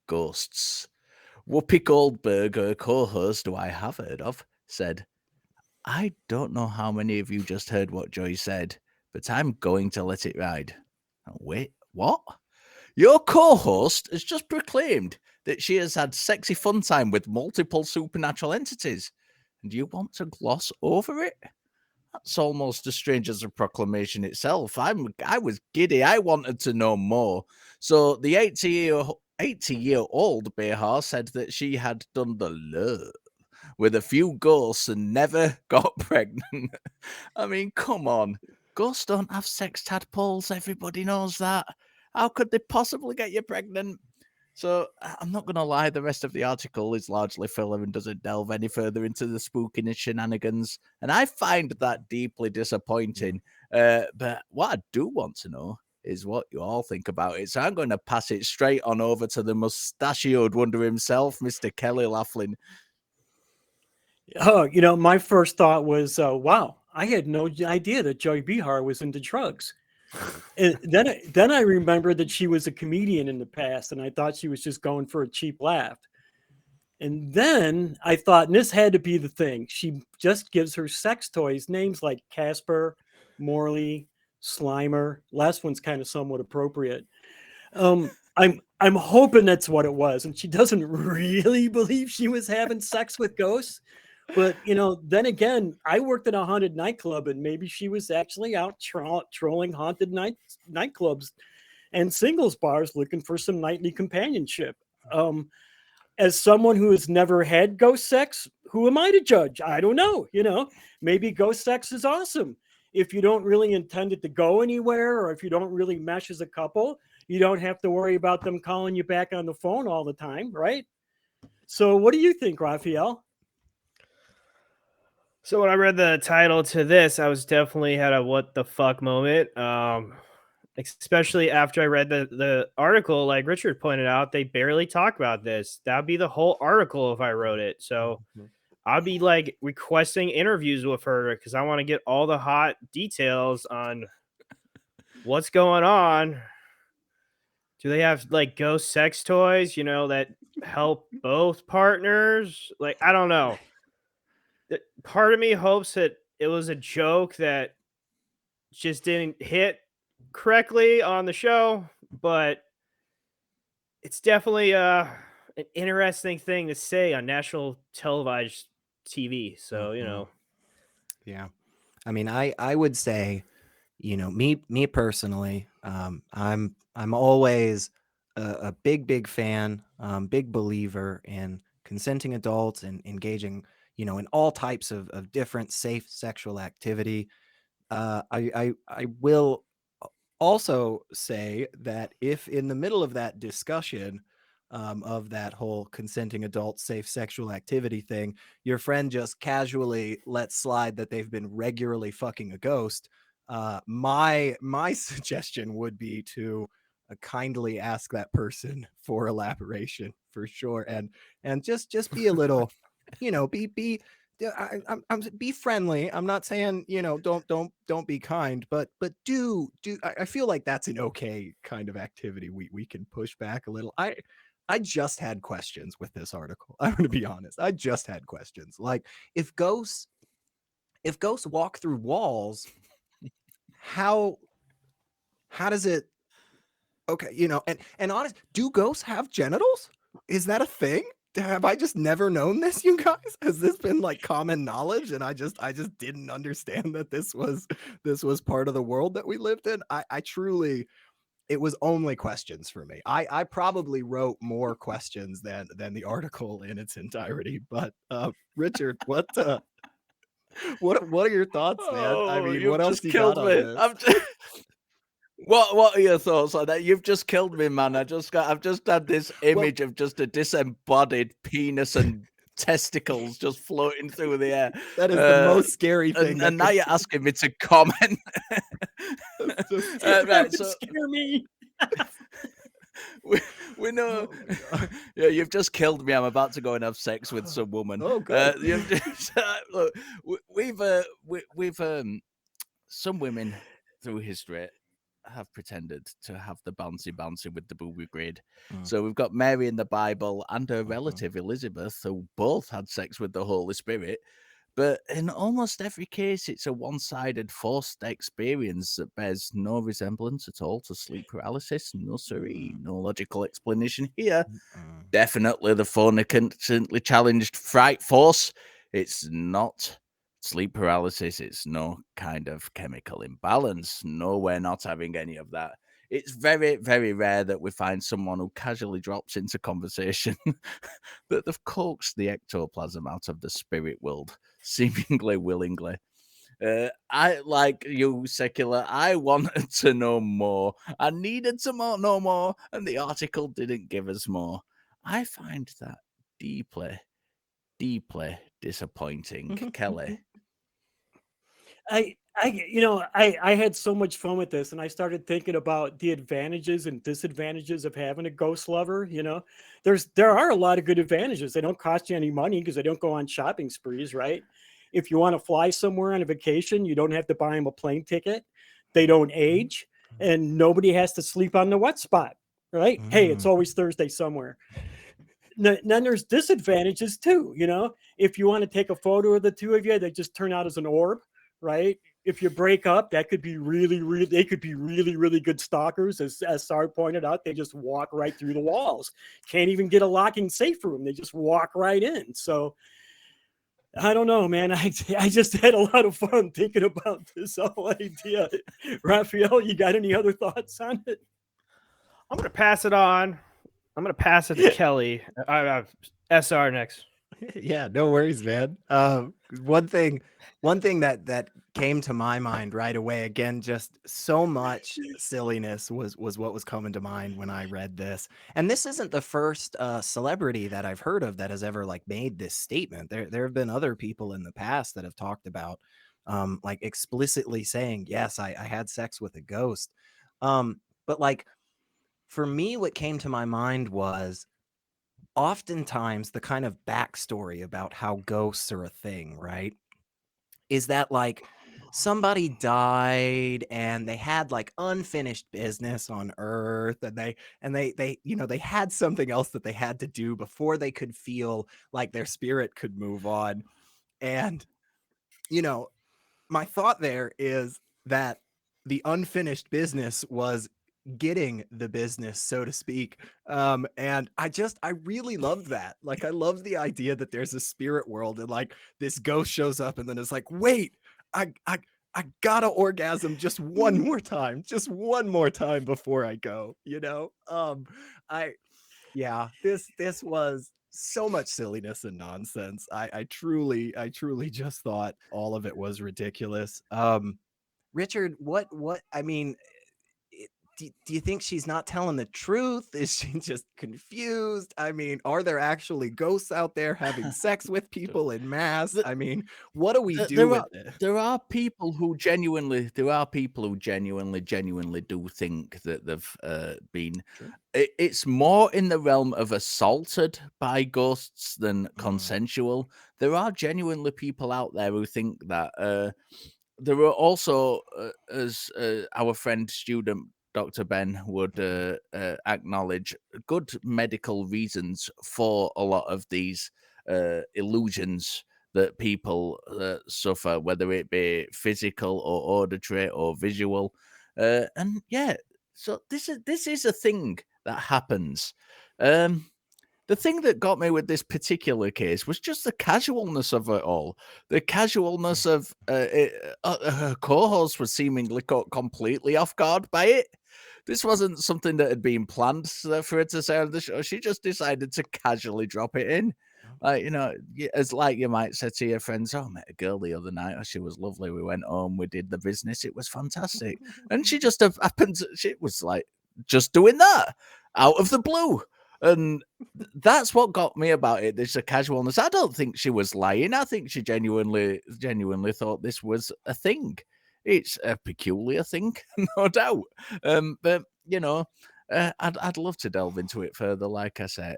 ghosts. Whoopi Goldberg, her co-host, who I have heard of, said, I don't know how many of you just heard what Joy said, but I'm going to let it ride. Wait, what? Your co-host has just proclaimed that she has had sexy fun time with multiple supernatural entities, and you want to gloss over it? That's almost as strange as a proclamation itself. I was giddy. I wanted to know more. So the 80-year-old Behar said that she had done the love with a few ghosts and never got pregnant. I mean, come on. Ghosts don't have sex tadpoles. Everybody knows that. How could they possibly get you pregnant? So I'm not going to lie, the rest of the article is largely filler and doesn't delve any further into the spooking and shenanigans. And I find that deeply disappointing. But what I do want to know is what you all think about it. So I'm going to pass it straight on over to the mustachioed wonder himself, Mr. Kelley Laughlin. Oh, my first thought was, wow, I had no idea that Joy Behar was into drugs. And then I remembered that she was a comedian in the past, and I thought she was just going for a cheap laugh. And then I thought, and this had to be the thing, she just gives her sex toys names like Casper, Morley, Slimer. Last one's kind of somewhat appropriate. I'm hoping that's what it was, and she doesn't really believe she was having sex with ghosts. But, then again, I worked at a haunted nightclub, and maybe she was actually out trolling haunted nightclubs and singles bars looking for some nightly companionship. As someone who has never had ghost sex, who am I to judge? I don't know. Maybe ghost sex is awesome. If you don't really intend it to go anywhere, or if you don't really mesh as a couple, you don't have to worry about them calling you back on the phone all the time, right? So what do you think, Raphael? So when I read the title to this, I was definitely had a what the fuck moment. Especially after I read the article, like Richard pointed out, they barely talk about this. That'd be the whole article if I wrote it. So I'd be like requesting interviews with her because I want to get all the hot details on what's going on. Do they have like ghost sex toys, that help both partners? Like, I don't know. Part of me hopes that it was a joke that just didn't hit correctly on the show, but it's definitely an interesting thing to say on national televised TV. So, Yeah. I mean, I would say, me personally, I'm always a big fan, big believer in consenting adults and engaging, in all types of different safe sexual activity. I will also say that if in the middle of that discussion of that whole consenting adult safe sexual activity thing, your friend just casually lets slide that they've been regularly fucking a ghost, my suggestion would be to kindly ask that person for elaboration for sure, and just be a little, be friendly. I'm not saying, don't be kind, but do I feel like that's an okay kind of activity. We can push back a little. I just had questions with this article. I'm going to be honest. I just had questions. Like, if ghosts walk through walls, how does it? Okay, and honest, do ghosts have genitals? Is that a thing? Have I just never known this, you guys? Has this been like common knowledge and I just didn't understand that this was part of the world that we lived in? I truly, it was only questions for me. I probably wrote more questions than the article in its entirety. But Richard, what are your thoughts, man? I mean, what else you got on this? What are your thoughts on that? You've just killed me, man. I've just had this image of just a disembodied penis and testicles just floating through the air. That is the most scary thing. And now you're asking me to comment. Right, so scare me. we know. Yeah, you've just killed me. I'm about to go and have sex with some woman. Oh, good. Look, we've some women through history have pretended to have the bouncy with the booby grid. So we've got Mary in the Bible and her relative Elizabeth, who both had sex with the Holy Spirit. But in almost every case, it's a one-sided, forced experience that bears no resemblance at all to sleep paralysis. No, siree, no logical explanation here. Definitely the phonicantly challenged fright force. It's not sleep paralysis. It's no kind of chemical imbalance. No, we're not having any of that. It's very, very rare that we find someone who casually drops into conversation that they've coaxed the ectoplasm out of the spirit world, seemingly willingly. I, like you, Secular, I wanted to know more. I needed to know more, and the article didn't give us more. I find that deeply, deeply disappointing. Kelley. I had so much fun with this, and I started thinking about the advantages and disadvantages of having a ghost lover. There are a lot of good advantages. They don't cost you any money because they don't go on shopping sprees, right? If you want to fly somewhere on a vacation, you don't have to buy them a plane ticket. They don't age, and nobody has to sleep on the wet spot, right? Hey, it's always Thursday somewhere. Then there's disadvantages too. If you want to take a photo of the two of you, they just turn out as an orb, right? If you break up, that could be they could be really good stalkers. As Sard pointed out, they just walk right through the walls. Can't even get a locking safe room. They just walk right in. So I don't know, man. I just had a lot of fun thinking about this whole idea. Raphael, you got any other thoughts on it? I'm going to pass it on. I'm going to pass it to Kelley. SR next. Yeah, no worries, man. One thing that came to my mind right away, again, just so much silliness was what was coming to mind when I read this. And this isn't the first celebrity that I've heard of that has ever made this statement. There have been other people in the past that have talked about explicitly saying, yes, I had sex with a ghost. But for me, what came to my mind was oftentimes the kind of backstory about how ghosts are a thing, right? Is that somebody died and they had unfinished business on Earth, and they had something else that they had to do before they could feel like their spirit could move on. And my thought there is that the unfinished business was getting the business, so to speak. And I really loved that. I love the idea that there's a spirit world and this ghost shows up and then it's wait, I gotta orgasm just one more time before I go, this was so much silliness and nonsense. I truly just thought all of it was ridiculous. Richard, what I mean, do you think she's not telling the truth? Is she just confused? I mean, are there actually ghosts out there having sex with people in mass? I mean, what do we do with it? There are people who genuinely do think that they've been. Sure. It's more in the realm of assaulted by ghosts than consensual. There are genuinely people out there who think that. There are also, as our friend student Dr. Ben would acknowledge, good medical reasons for a lot of these illusions that people suffer, whether it be physical or auditory or visual. And yeah, so this is a thing that happens. The thing that got me with this particular case was just the casualness of it all. The casualness of her co-host was seemingly caught completely off guard by it. This wasn't something that had been planned for her to say on the show. She just decided to casually drop it in. As you might say to your friends, I met a girl the other night. Oh, she was lovely. We went home. We did the business. It was fantastic. And she just happened. She was just doing that out of the blue. And that's what got me about it. There's a casualness. I don't think she was lying. I think she genuinely thought this was a thing. It's a peculiar thing, no doubt. But I'd love to delve into it further. Like I said,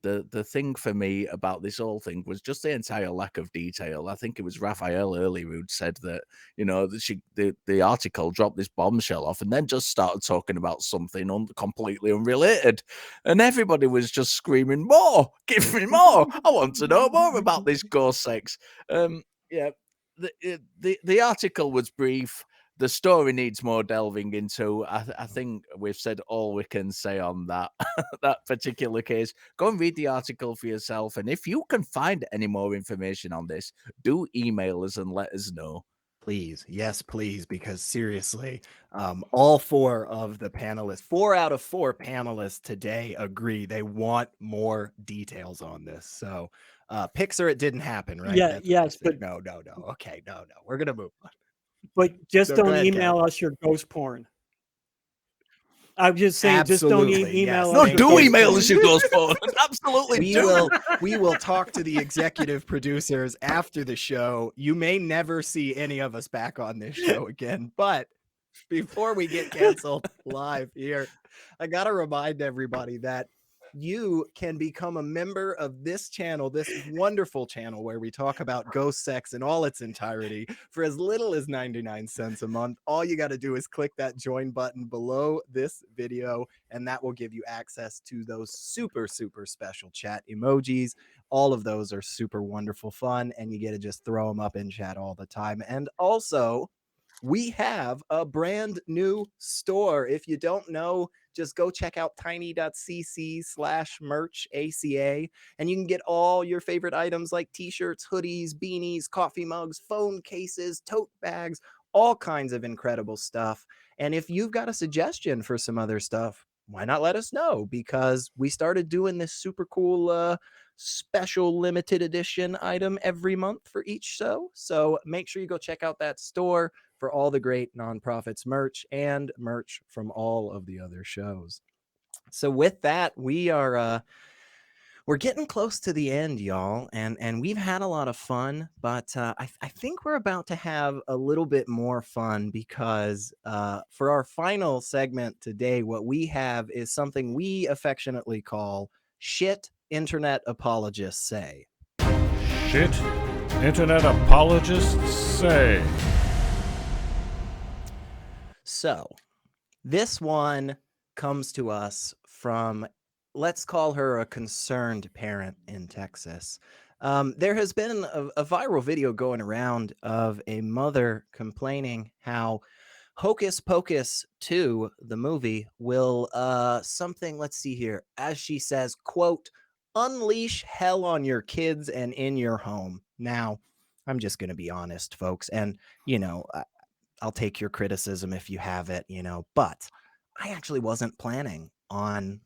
the thing for me about this whole thing was just the entire lack of detail. I think it was Raphael earlier who said that, you know, that the article dropped this bombshell off and then just started talking about something completely unrelated, and everybody was just screaming, "More! Give me more! I want to know more about this ghost sex." Yeah, the article was brief. The story needs more delving into. I think we've said all we can say on that that particular case. Go and read the article for yourself, and if you can find any more information on this, do email us and let us know. Please, yes, please, because seriously, all 4 of the panelists, 4 out of 4 panelists today agree they want more details on this. So, Pixar, it didn't happen, right? Yeah, That's what yes, you're saying. but No. Okay, no. We're gonna move on. but just No, go don't ahead, email Kelley. us your ghost porn. I'm just saying, just don't Absolutely, email yes. us. No, your do ghost email porn. us your ghost phone. Absolutely We will talk to the executive producers after the show. You may never see any of us back on this show again, but before we get canceled live here, I got to remind everybody that you can become a member of this channel, this wonderful channel where we talk about ghost sex in all its entirety for as little as 99 cents a month. All you got to do is click that join button below this video, and that will give you access to those super, super special chat emojis. All of those are super wonderful fun, and you get to just throw them up in chat all the time. And also, we have a brand new store. If you don't know, just go check out tiny.cc/merch ACA, and you can get all your favorite items like t-shirts, hoodies, beanies, coffee mugs, phone cases, tote bags, all kinds of incredible stuff. And if you've got a suggestion for some other stuff, why not let us know? Because we started doing this super cool special limited edition item every month for each show. So make sure you go check out that store for all the great nonprofits merch and merch from all of the other shows. So with that, we're getting close to the end, y'all, and we've had a lot of fun, but I think we're about to have a little bit more fun because for our final segment today, what we have is something we affectionately call Shit Internet Apologists Say. Shit Internet Apologists Say. So, this one comes to us from, let's call her a concerned parent in Texas. There has been a viral video going around of a mother complaining how Hocus Pocus 2, the movie, will something, let's see here, as she says, quote, unleash hell on your kids and in your home. Now, I'm just going to be honest, folks, and, you know, I'll take your criticism if you have it, you know, but I actually wasn't planning on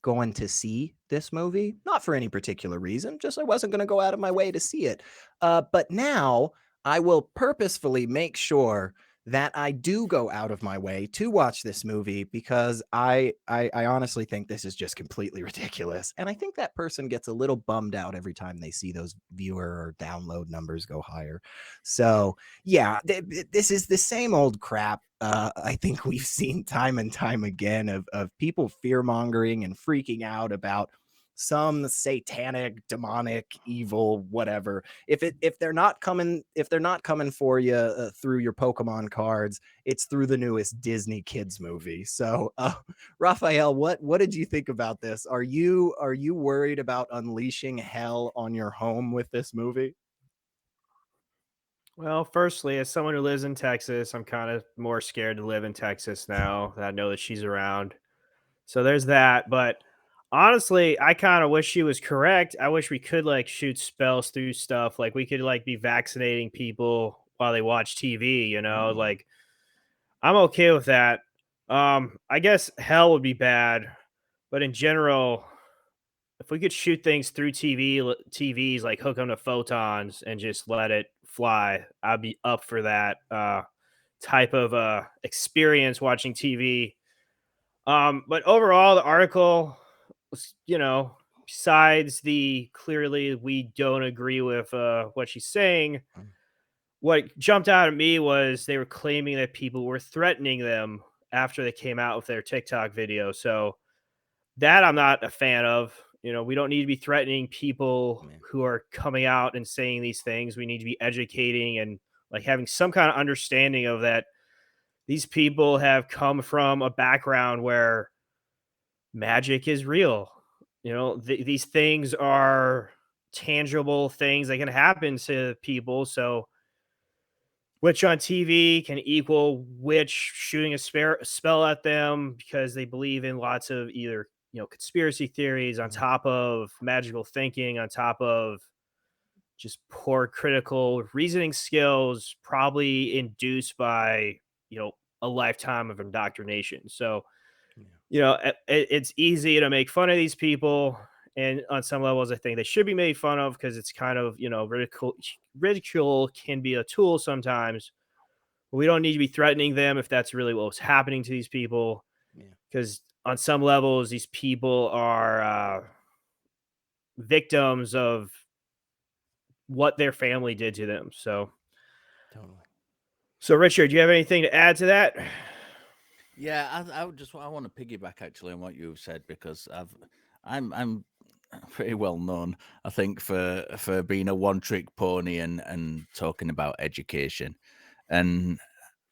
going to see this movie, not for any particular reason, just I wasn't going to go out of my way to see it. But now I will purposefully make sure that I do go out of my way to watch this movie because I honestly think this is just completely ridiculous. And I think that person gets a little bummed out every time they see those viewer or download numbers go higher. So yeah, this is the same old crap. I think we've seen time and time again of people fear-mongering and freaking out about some satanic, demonic, evil, whatever. If they're not coming for you through your Pokemon cards, it's through the newest Disney kids movie. So, Raphael, what did you think about this? Are you worried about unleashing hell on your home with this movie? Well, firstly, as someone who lives in Texas, I'm kind of more scared to live in Texas now that I know that she's around. So there's that. But honestly, I kind of wish she was correct. I wish we could like shoot spells through stuff. Like we could like be vaccinating people while they watch TV, you know, like I'm okay with that. I guess hell would be bad, but in general, if we could shoot things through TVs, like hook them to photons and just let it fly, I'd be up for that type of experience watching TV. But overall, the article was, you know, besides the clearly we don't agree with what she's saying, what jumped out at me was they were claiming that people were threatening them after they came out with their TikTok video. So that I'm not a fan of. You know, we don't need to be threatening people who are coming out and saying these things. We need to be educating and like having some kind of understanding of that. These people have come from a background where magic is real. You know, these things are tangible things that can happen to people. So, witch on TV can equal witch shooting a spell at them because they believe in lots of either, you know, conspiracy theories on top of magical thinking, on top of just poor critical reasoning skills, probably induced by, you know, a lifetime of indoctrination. So, you know, it's easy to make fun of these people. And on some levels, I think they should be made fun of because it's kind of, you know, ridicule can be a tool sometimes. But we don't need to be threatening them if that's really what's happening to these people. Because on some levels, these people are victims of what their family did to them. So, Totally. So Richard, do you have anything to add to that? Yeah, I want to piggyback actually on what you've said because I'm pretty well known, I think, for being a one-trick pony and talking about education, and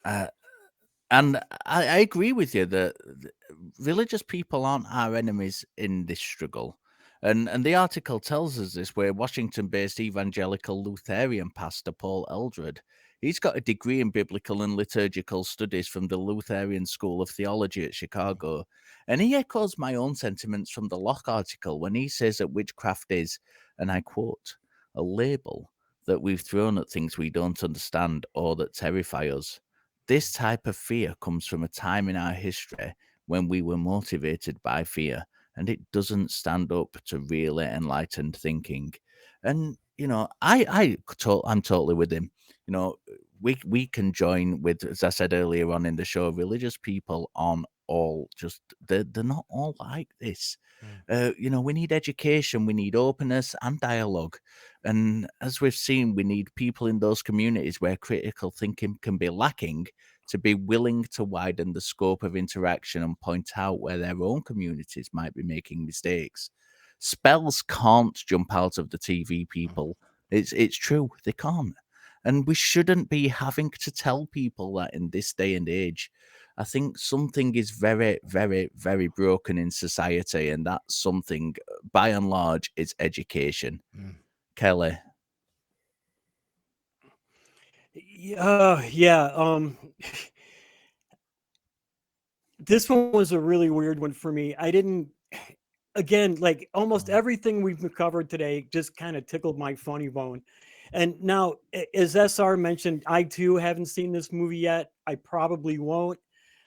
I agree with you that religious people aren't our enemies in this struggle. And the article tells us this, where Washington-based evangelical Lutheran pastor Paul Eldred, he's got a degree in biblical and liturgical studies from the Lutheran School of Theology at Chicago. And he echoes my own sentiments from the Locke article when he says that witchcraft is, and I quote, a label that we've thrown at things we don't understand or that terrify us. This type of fear comes from a time in our history when we were motivated by fear, and it doesn't stand up to really enlightened thinking. And, you know, I'm totally with him. You know, we can join with, as I said earlier on in the show, religious people on all just, they're not all like this. You know, we need education, we need openness and dialogue. And as we've seen, we need people in those communities where critical thinking can be lacking to be willing to widen the scope of interaction and point out where their own communities might be making mistakes. Spells can't jump out of the TV, people. It's true, they can't. And we shouldn't be having to tell people that in this day and age. I think something is very, very, very broken in society, and that something, by and large, is education. Kelley. This one was a really weird one for me. I didn't, again, like almost everything we've covered today just kind of tickled my funny bone. And now, as SR mentioned, I too haven't seen this movie yet. I probably won't.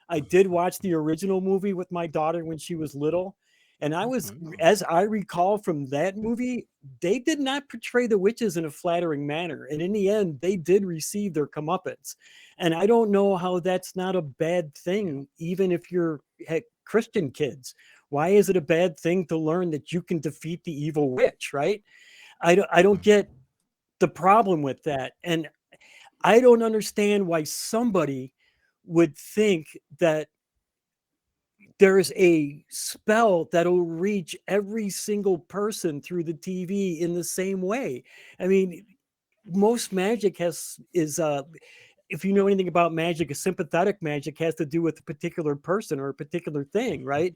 I did watch the original movie with my daughter when she was little. And I was, as I recall from that movie, they did not portray the witches in a flattering manner. And in the end, they did receive their comeuppance. And I don't know how that's not a bad thing, even if you're Christian kids. Why is it a bad thing to learn that you can defeat the evil witch, right? I don't get the problem with that. And I don't understand why somebody would think that there's a spell that'll reach every single person through the TV in the same way. I mean, most magic is if you know anything about magic, a sympathetic magic has to do with a particular person or a particular thing, right?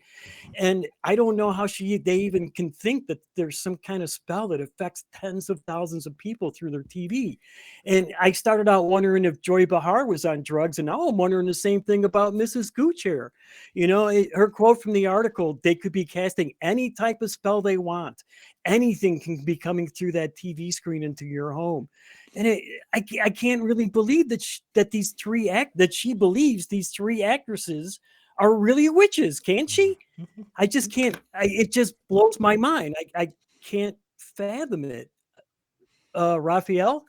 And I don't know how they even can think that there's some kind of spell that affects tens of thousands of people through their TV. And I started out wondering if Joy Behar was on drugs, and now I'm wondering the same thing about Mrs. Gooch here. You know, her quote from the article, they could be casting any type of spell they want. Anything can be coming through that TV screen into your home. And I can't really believe that she believes these three actresses are really witches, can't she? I just can't. It just blows my mind. I can't fathom it. Raphael?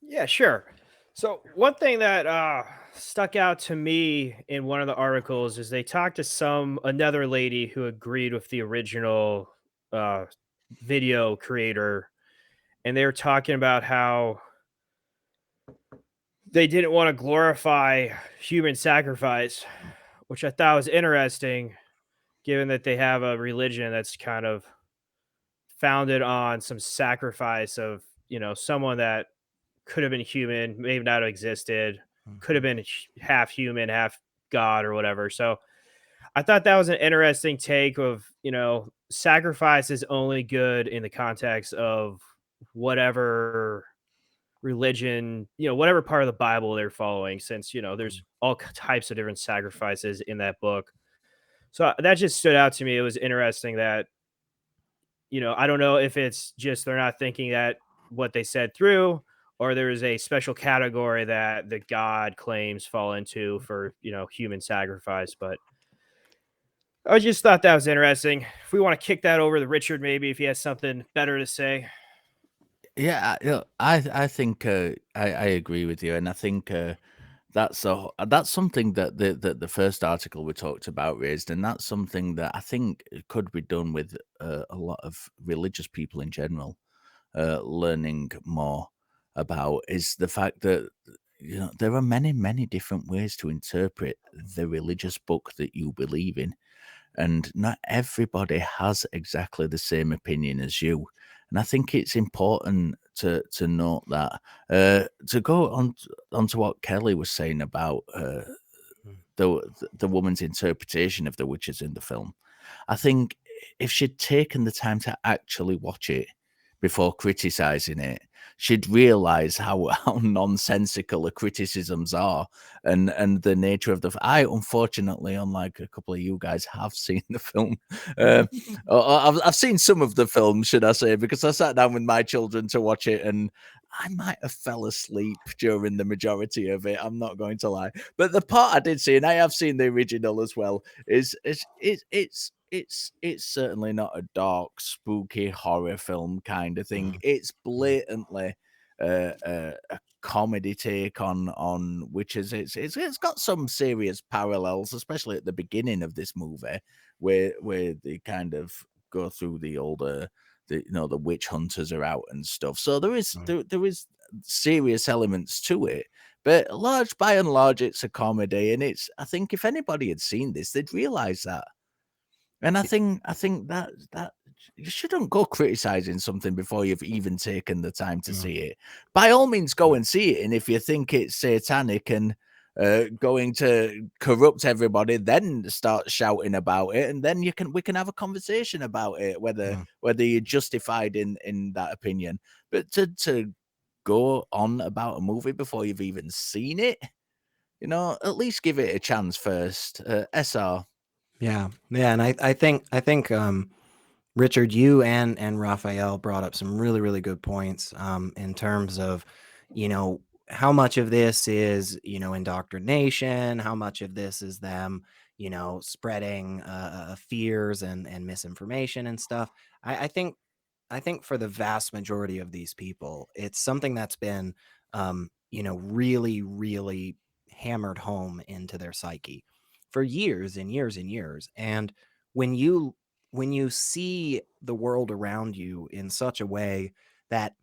Yeah, sure. So one thing that stuck out to me in one of the articles is they talked to another lady who agreed with the original video creator, and they were talking about how they didn't want to glorify human sacrifice, which I thought was interesting, given that they have a religion that's kind of founded on some sacrifice of, someone that could have been human, maybe not have existed, could have been half human, half God or whatever. So I thought that was an interesting take of, sacrifice is only good in the context of whatever religion, whatever part of the Bible they're following, since, there's all types of different sacrifices in that book. So that just stood out to me. It was interesting that, I don't know if it's just they're not thinking that what they said through, or there is a special category that the God claims fall into for, human sacrifice. But I just thought that was interesting. If we want to kick that over to Richard, maybe if he has something better to say. Yeah, I think I agree with you, and I think that's something that the first article we talked about raised, and that's something that I think could be done with a lot of religious people in general, learning more about, is the fact that there are many different ways to interpret the religious book that you believe in, and not everybody has exactly the same opinion as you. And I think it's important to note that. To go on to what Kelley was saying about the woman's interpretation of the witches in the film, I think if she'd taken the time to actually watch it before criticizing it, she'd realize how nonsensical the criticisms are, and the nature of the. I, unfortunately, unlike a couple of you guys, have seen the film. I've seen some of the film, should I say, because I sat down with my children to watch it, and I might have fell asleep during the majority of it. I'm not going to lie, but the part I did see, and I have seen the original as well, is it's certainly not a dark, spooky horror film kind of thing. It's blatantly a comedy take on witches. It's got some serious parallels, especially at the beginning of this movie, where they kind of go through the older, the witch hunters are out and stuff. So there is serious elements to it. But by and large, it's a comedy, and I think if anybody had seen this, they'd realize that. And I think that you shouldn't go criticizing something before you've even taken the time to see it. By all means, go and see it. And if you think it's satanic and going to corrupt everybody, then start shouting about it, and then we can have a conversation about it, whether you're justified in that opinion. But to go on about a movie before you've even seen it, at least give it a chance first. SR. Yeah, and I think Richard, you and Raphael brought up some really good points in terms of how much of this is indoctrination, how much of this is them spreading fears and misinformation and stuff. I think for the vast majority of these people, it's something that's been really hammered home into their psyche for years and years and years. And when you see the world around you in such a way that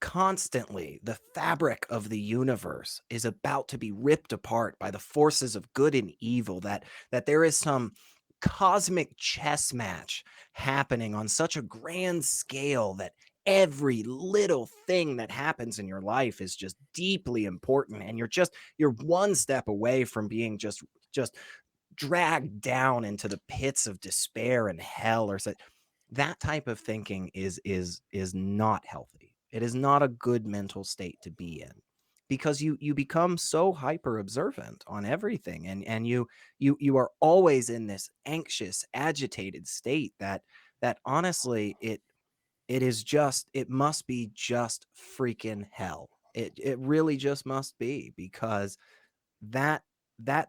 constantly the fabric of the universe is about to be ripped apart by the forces of good and evil, that there is some cosmic chess match happening on such a grand scale, that every little thing that happens in your life is just deeply important, and you're one step away from being just dragged down into the pits of despair and hell, or such. That type of thinking is not healthy. It is not a good mental state to be in, because you become so hyper observant on everything, and you are always in this anxious, agitated state that honestly it must be just freaking hell. It really just must be, because that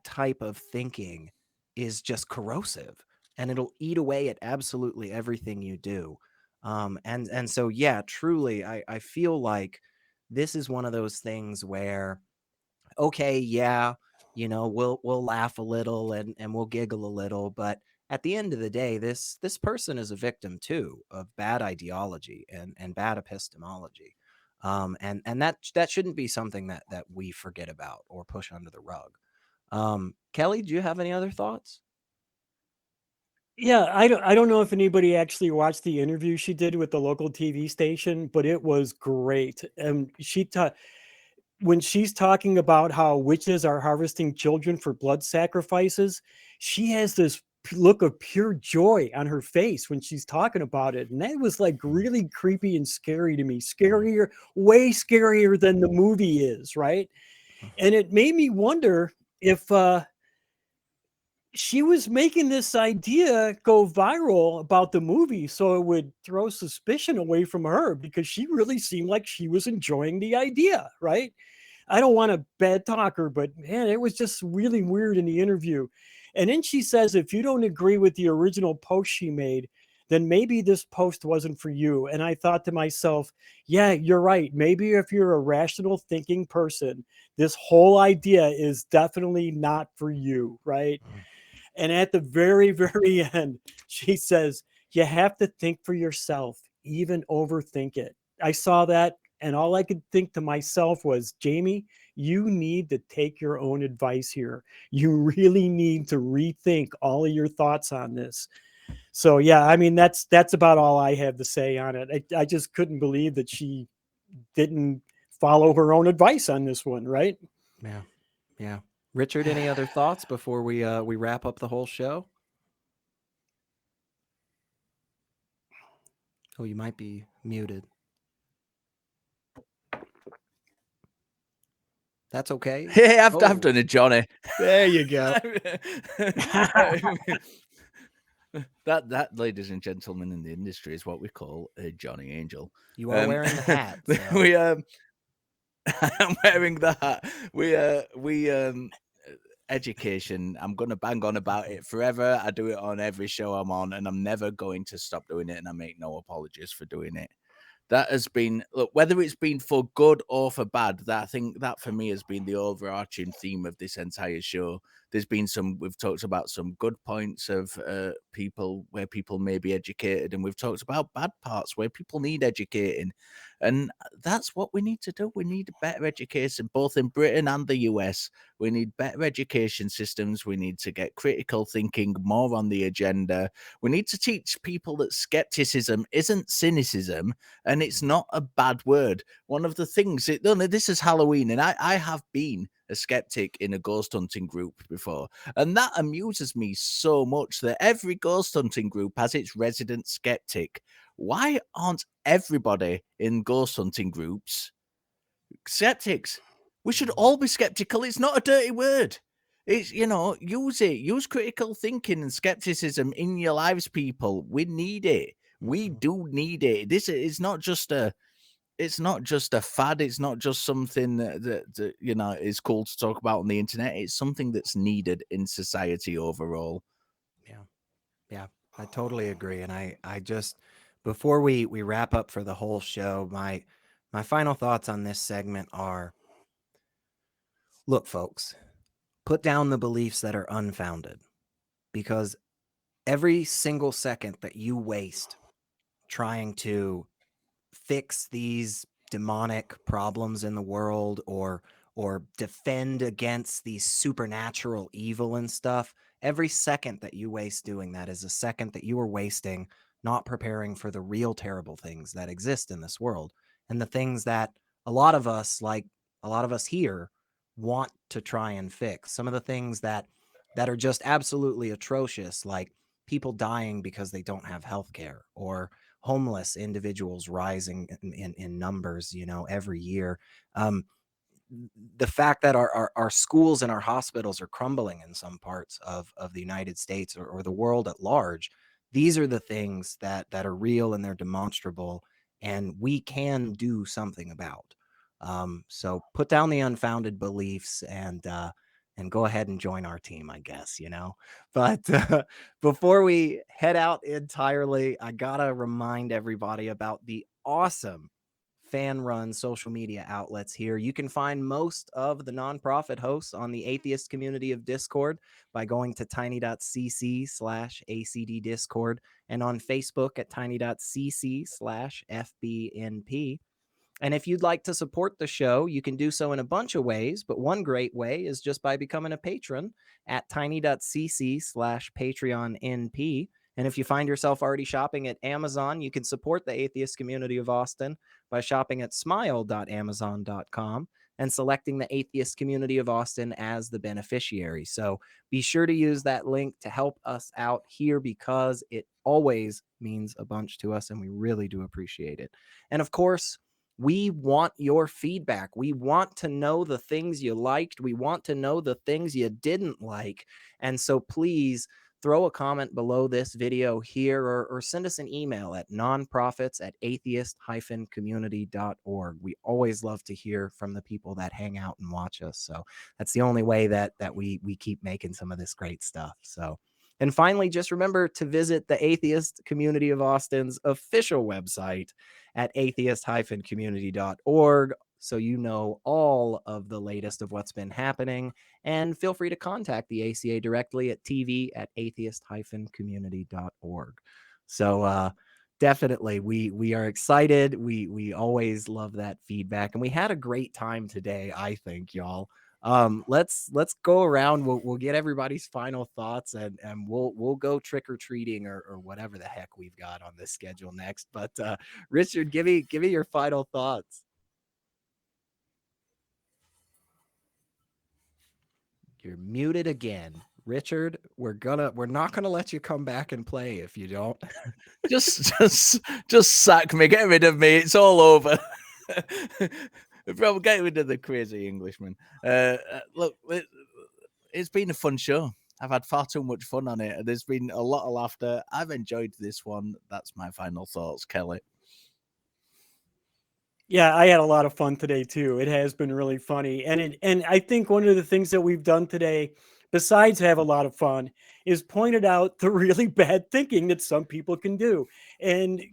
type of thinking is just corrosive, and it'll eat away at absolutely everything you do. And so, yeah, truly, I feel like this is one of those things where, okay, yeah, we'll laugh a little and we'll giggle a little, but at the end of the day, this person is a victim too of bad ideology and bad epistemology. And that shouldn't be something that we forget about or push under the rug. Kelley, do you have any other thoughts? Yeah, I don't know if anybody actually watched the interview she did with the local TV station, but it was great. And when she's talking about how witches are harvesting children for blood sacrifices, she has this look of pure joy on her face when she's talking about it. And that was like really creepy and scary to me. Scarier, way scarier than the movie is, right? And it made me wonder if she was making this idea go viral about the movie so it would throw suspicion away from her, because she really seemed like she was enjoying the idea, right? I don't want to bad talk her, but man, it was just really weird in the interview. And then she says, if you don't agree with the original post she made, then maybe this post wasn't for you. And I thought to myself, yeah, you're right. Maybe if you're a rational thinking person, this whole idea is definitely not for you, right? And at the very, very end, she says, you have to think for yourself, even overthink it. I saw that, and all I could think to myself was, Jamie, you need to take your own advice here. You really need to rethink all of your thoughts on this. So, yeah, I mean, that's about all I have to say on it. I just couldn't believe that she didn't follow her own advice on this one, right? Yeah. Yeah. Richard, any other thoughts before we wrap up the whole show? Oh, you might be muted. That's okay. Hey, I've done it, Johnny. There you go. That, ladies and gentlemen, in the industry is what we call a Johnny Angel. You are wearing the hat. So. I'm wearing the hat. We education. I'm gonna bang on about it forever. I do it on every show I'm on, and I'm never going to stop doing it. And I make no apologies for doing it. That has been, look, whether it's been for good or for bad, that I think that for me has been the overarching theme of this entire show. There's been we've talked about some good points of people where people may be educated, and we've talked about bad parts where people need educating. And that's what we need to do. We need better education, both in Britain and the US. We need better education systems. We need to get critical thinking more on the agenda. We need to teach people that skepticism isn't cynicism, and it's not a bad word. One of the things, this is Halloween, and I have been a skeptic in a ghost hunting group before, and that amuses me so much that every ghost hunting group has its resident skeptic. Why aren't everybody in ghost hunting groups skeptics? We should all be skeptical. It's not a dirty word. It's, use it. Use critical thinking and skepticism in your lives, people. We need it. We do need it. This is not just a fad. It's not just something that is cool to talk about on the internet. It's something that's needed in society overall. Yeah, I totally agree. And I just, before we wrap up for the whole show, my final thoughts on this segment are, look, folks, put down the beliefs that are unfounded, because every single second that you waste trying to fix these demonic problems in the world or defend against these supernatural evil and stuff, every second that you waste doing that is a second that you are wasting not preparing for the real terrible things that exist in this world, and the things that a lot of us here want to try and fix. Some of the things that are just absolutely atrocious, like people dying because they don't have health care, or homeless individuals rising in numbers, every year. The fact that our schools and our hospitals are crumbling in some parts of the United States or the world at large. These are the things that are real and they're demonstrable, and we can do something about. So put down the unfounded beliefs and go ahead and join our team, I guess, But before we head out entirely, I gotta remind everybody about the awesome fan-run social media outlets here. You can find most of the nonprofit hosts on the atheist community of Discord by going to tiny.cc/ACD Discord and on Facebook at tiny.cc/FBNP. And if you'd like to support the show, you can do so in a bunch of ways, but one great way is just by becoming a patron at tiny.cc/PatreonNP. And if you find yourself already shopping at Amazon, you can support the atheist community of Austin by shopping at smile.amazon.com and selecting the atheist community of Austin as the beneficiary. So be sure to use that link to help us out here, because it always means a bunch to us and we really do appreciate it. And of course, we want your feedback. We want to know the things you liked. We want to know the things you didn't like. And so please throw a comment below this video here, or send us an email at nonprofits@atheist-community.org. We always love to hear from the people that hang out and watch us. So that's the only way that we keep making some of this great stuff. So, and finally, just remember to visit the Atheist Community of Austin's official website at atheist-community.org, so you know all of the latest of what's been happening. And feel free to contact the ACA directly at tv@atheist-community.org. So definitely, we are excited. We always love that feedback, and we had a great time today, I think, y'all. Let's go around. We'll get everybody's final thoughts, and we'll go trick-or-treating or whatever the heck we've got on this schedule next. But Richard, give me your final thoughts. You're muted again, Richard. We're not gonna let you come back and play if you don't. just sack me, get rid of me. It's all over. Bro, get rid of the crazy Englishman. Look, it's been a fun show. I've had far too much fun on it. There's been a lot of laughter. I've enjoyed this one. That's my final thoughts, Kelley. Yeah, I had a lot of fun today too. It has been really funny. And I think one of the things that we've done today, besides have a lot of fun, is pointed out the really bad thinking that some people can do. And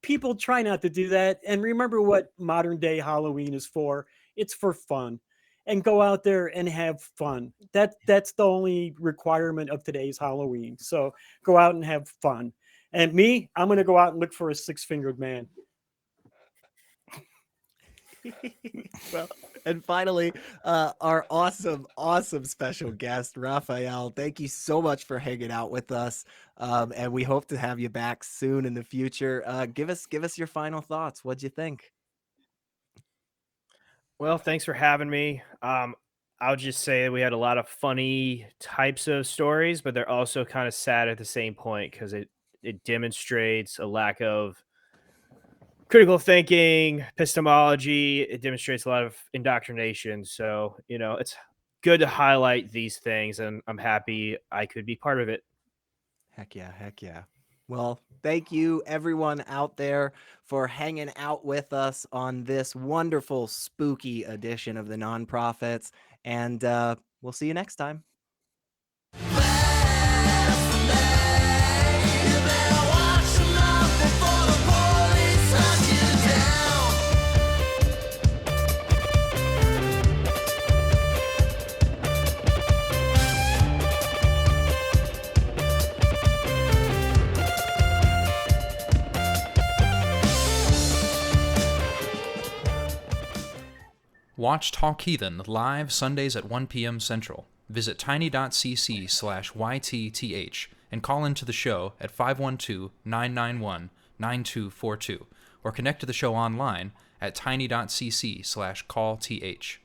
people try not to do that. And remember what modern day Halloween is for. It's for fun. And go out there and have fun. That's the only requirement of today's Halloween. So go out and have fun. And me, I'm going to go out and look for a six-fingered man. Well, and finally, our awesome special guest, Raphael. Thank you so much for hanging out with us, and we hope to have you back soon in the future. Give us your final thoughts. What'd you think? Well, thanks for having me. I'll just say we had a lot of funny types of stories, but they're also kind of sad at the same point, because it demonstrates a lack of critical thinking, epistemology. It demonstrates a lot of indoctrination. So, it's good to highlight these things, and I'm happy I could be part of it. Heck yeah. Well, thank you everyone out there for hanging out with us on this wonderful spooky edition of the Nonprofits, and we'll see you next time. Watch Talk Heathen live Sundays at 1 p.m. Central. Visit tiny.cc/YTTH and call into the show at 512-991-9242, or connect to the show online at tiny.cc/callth.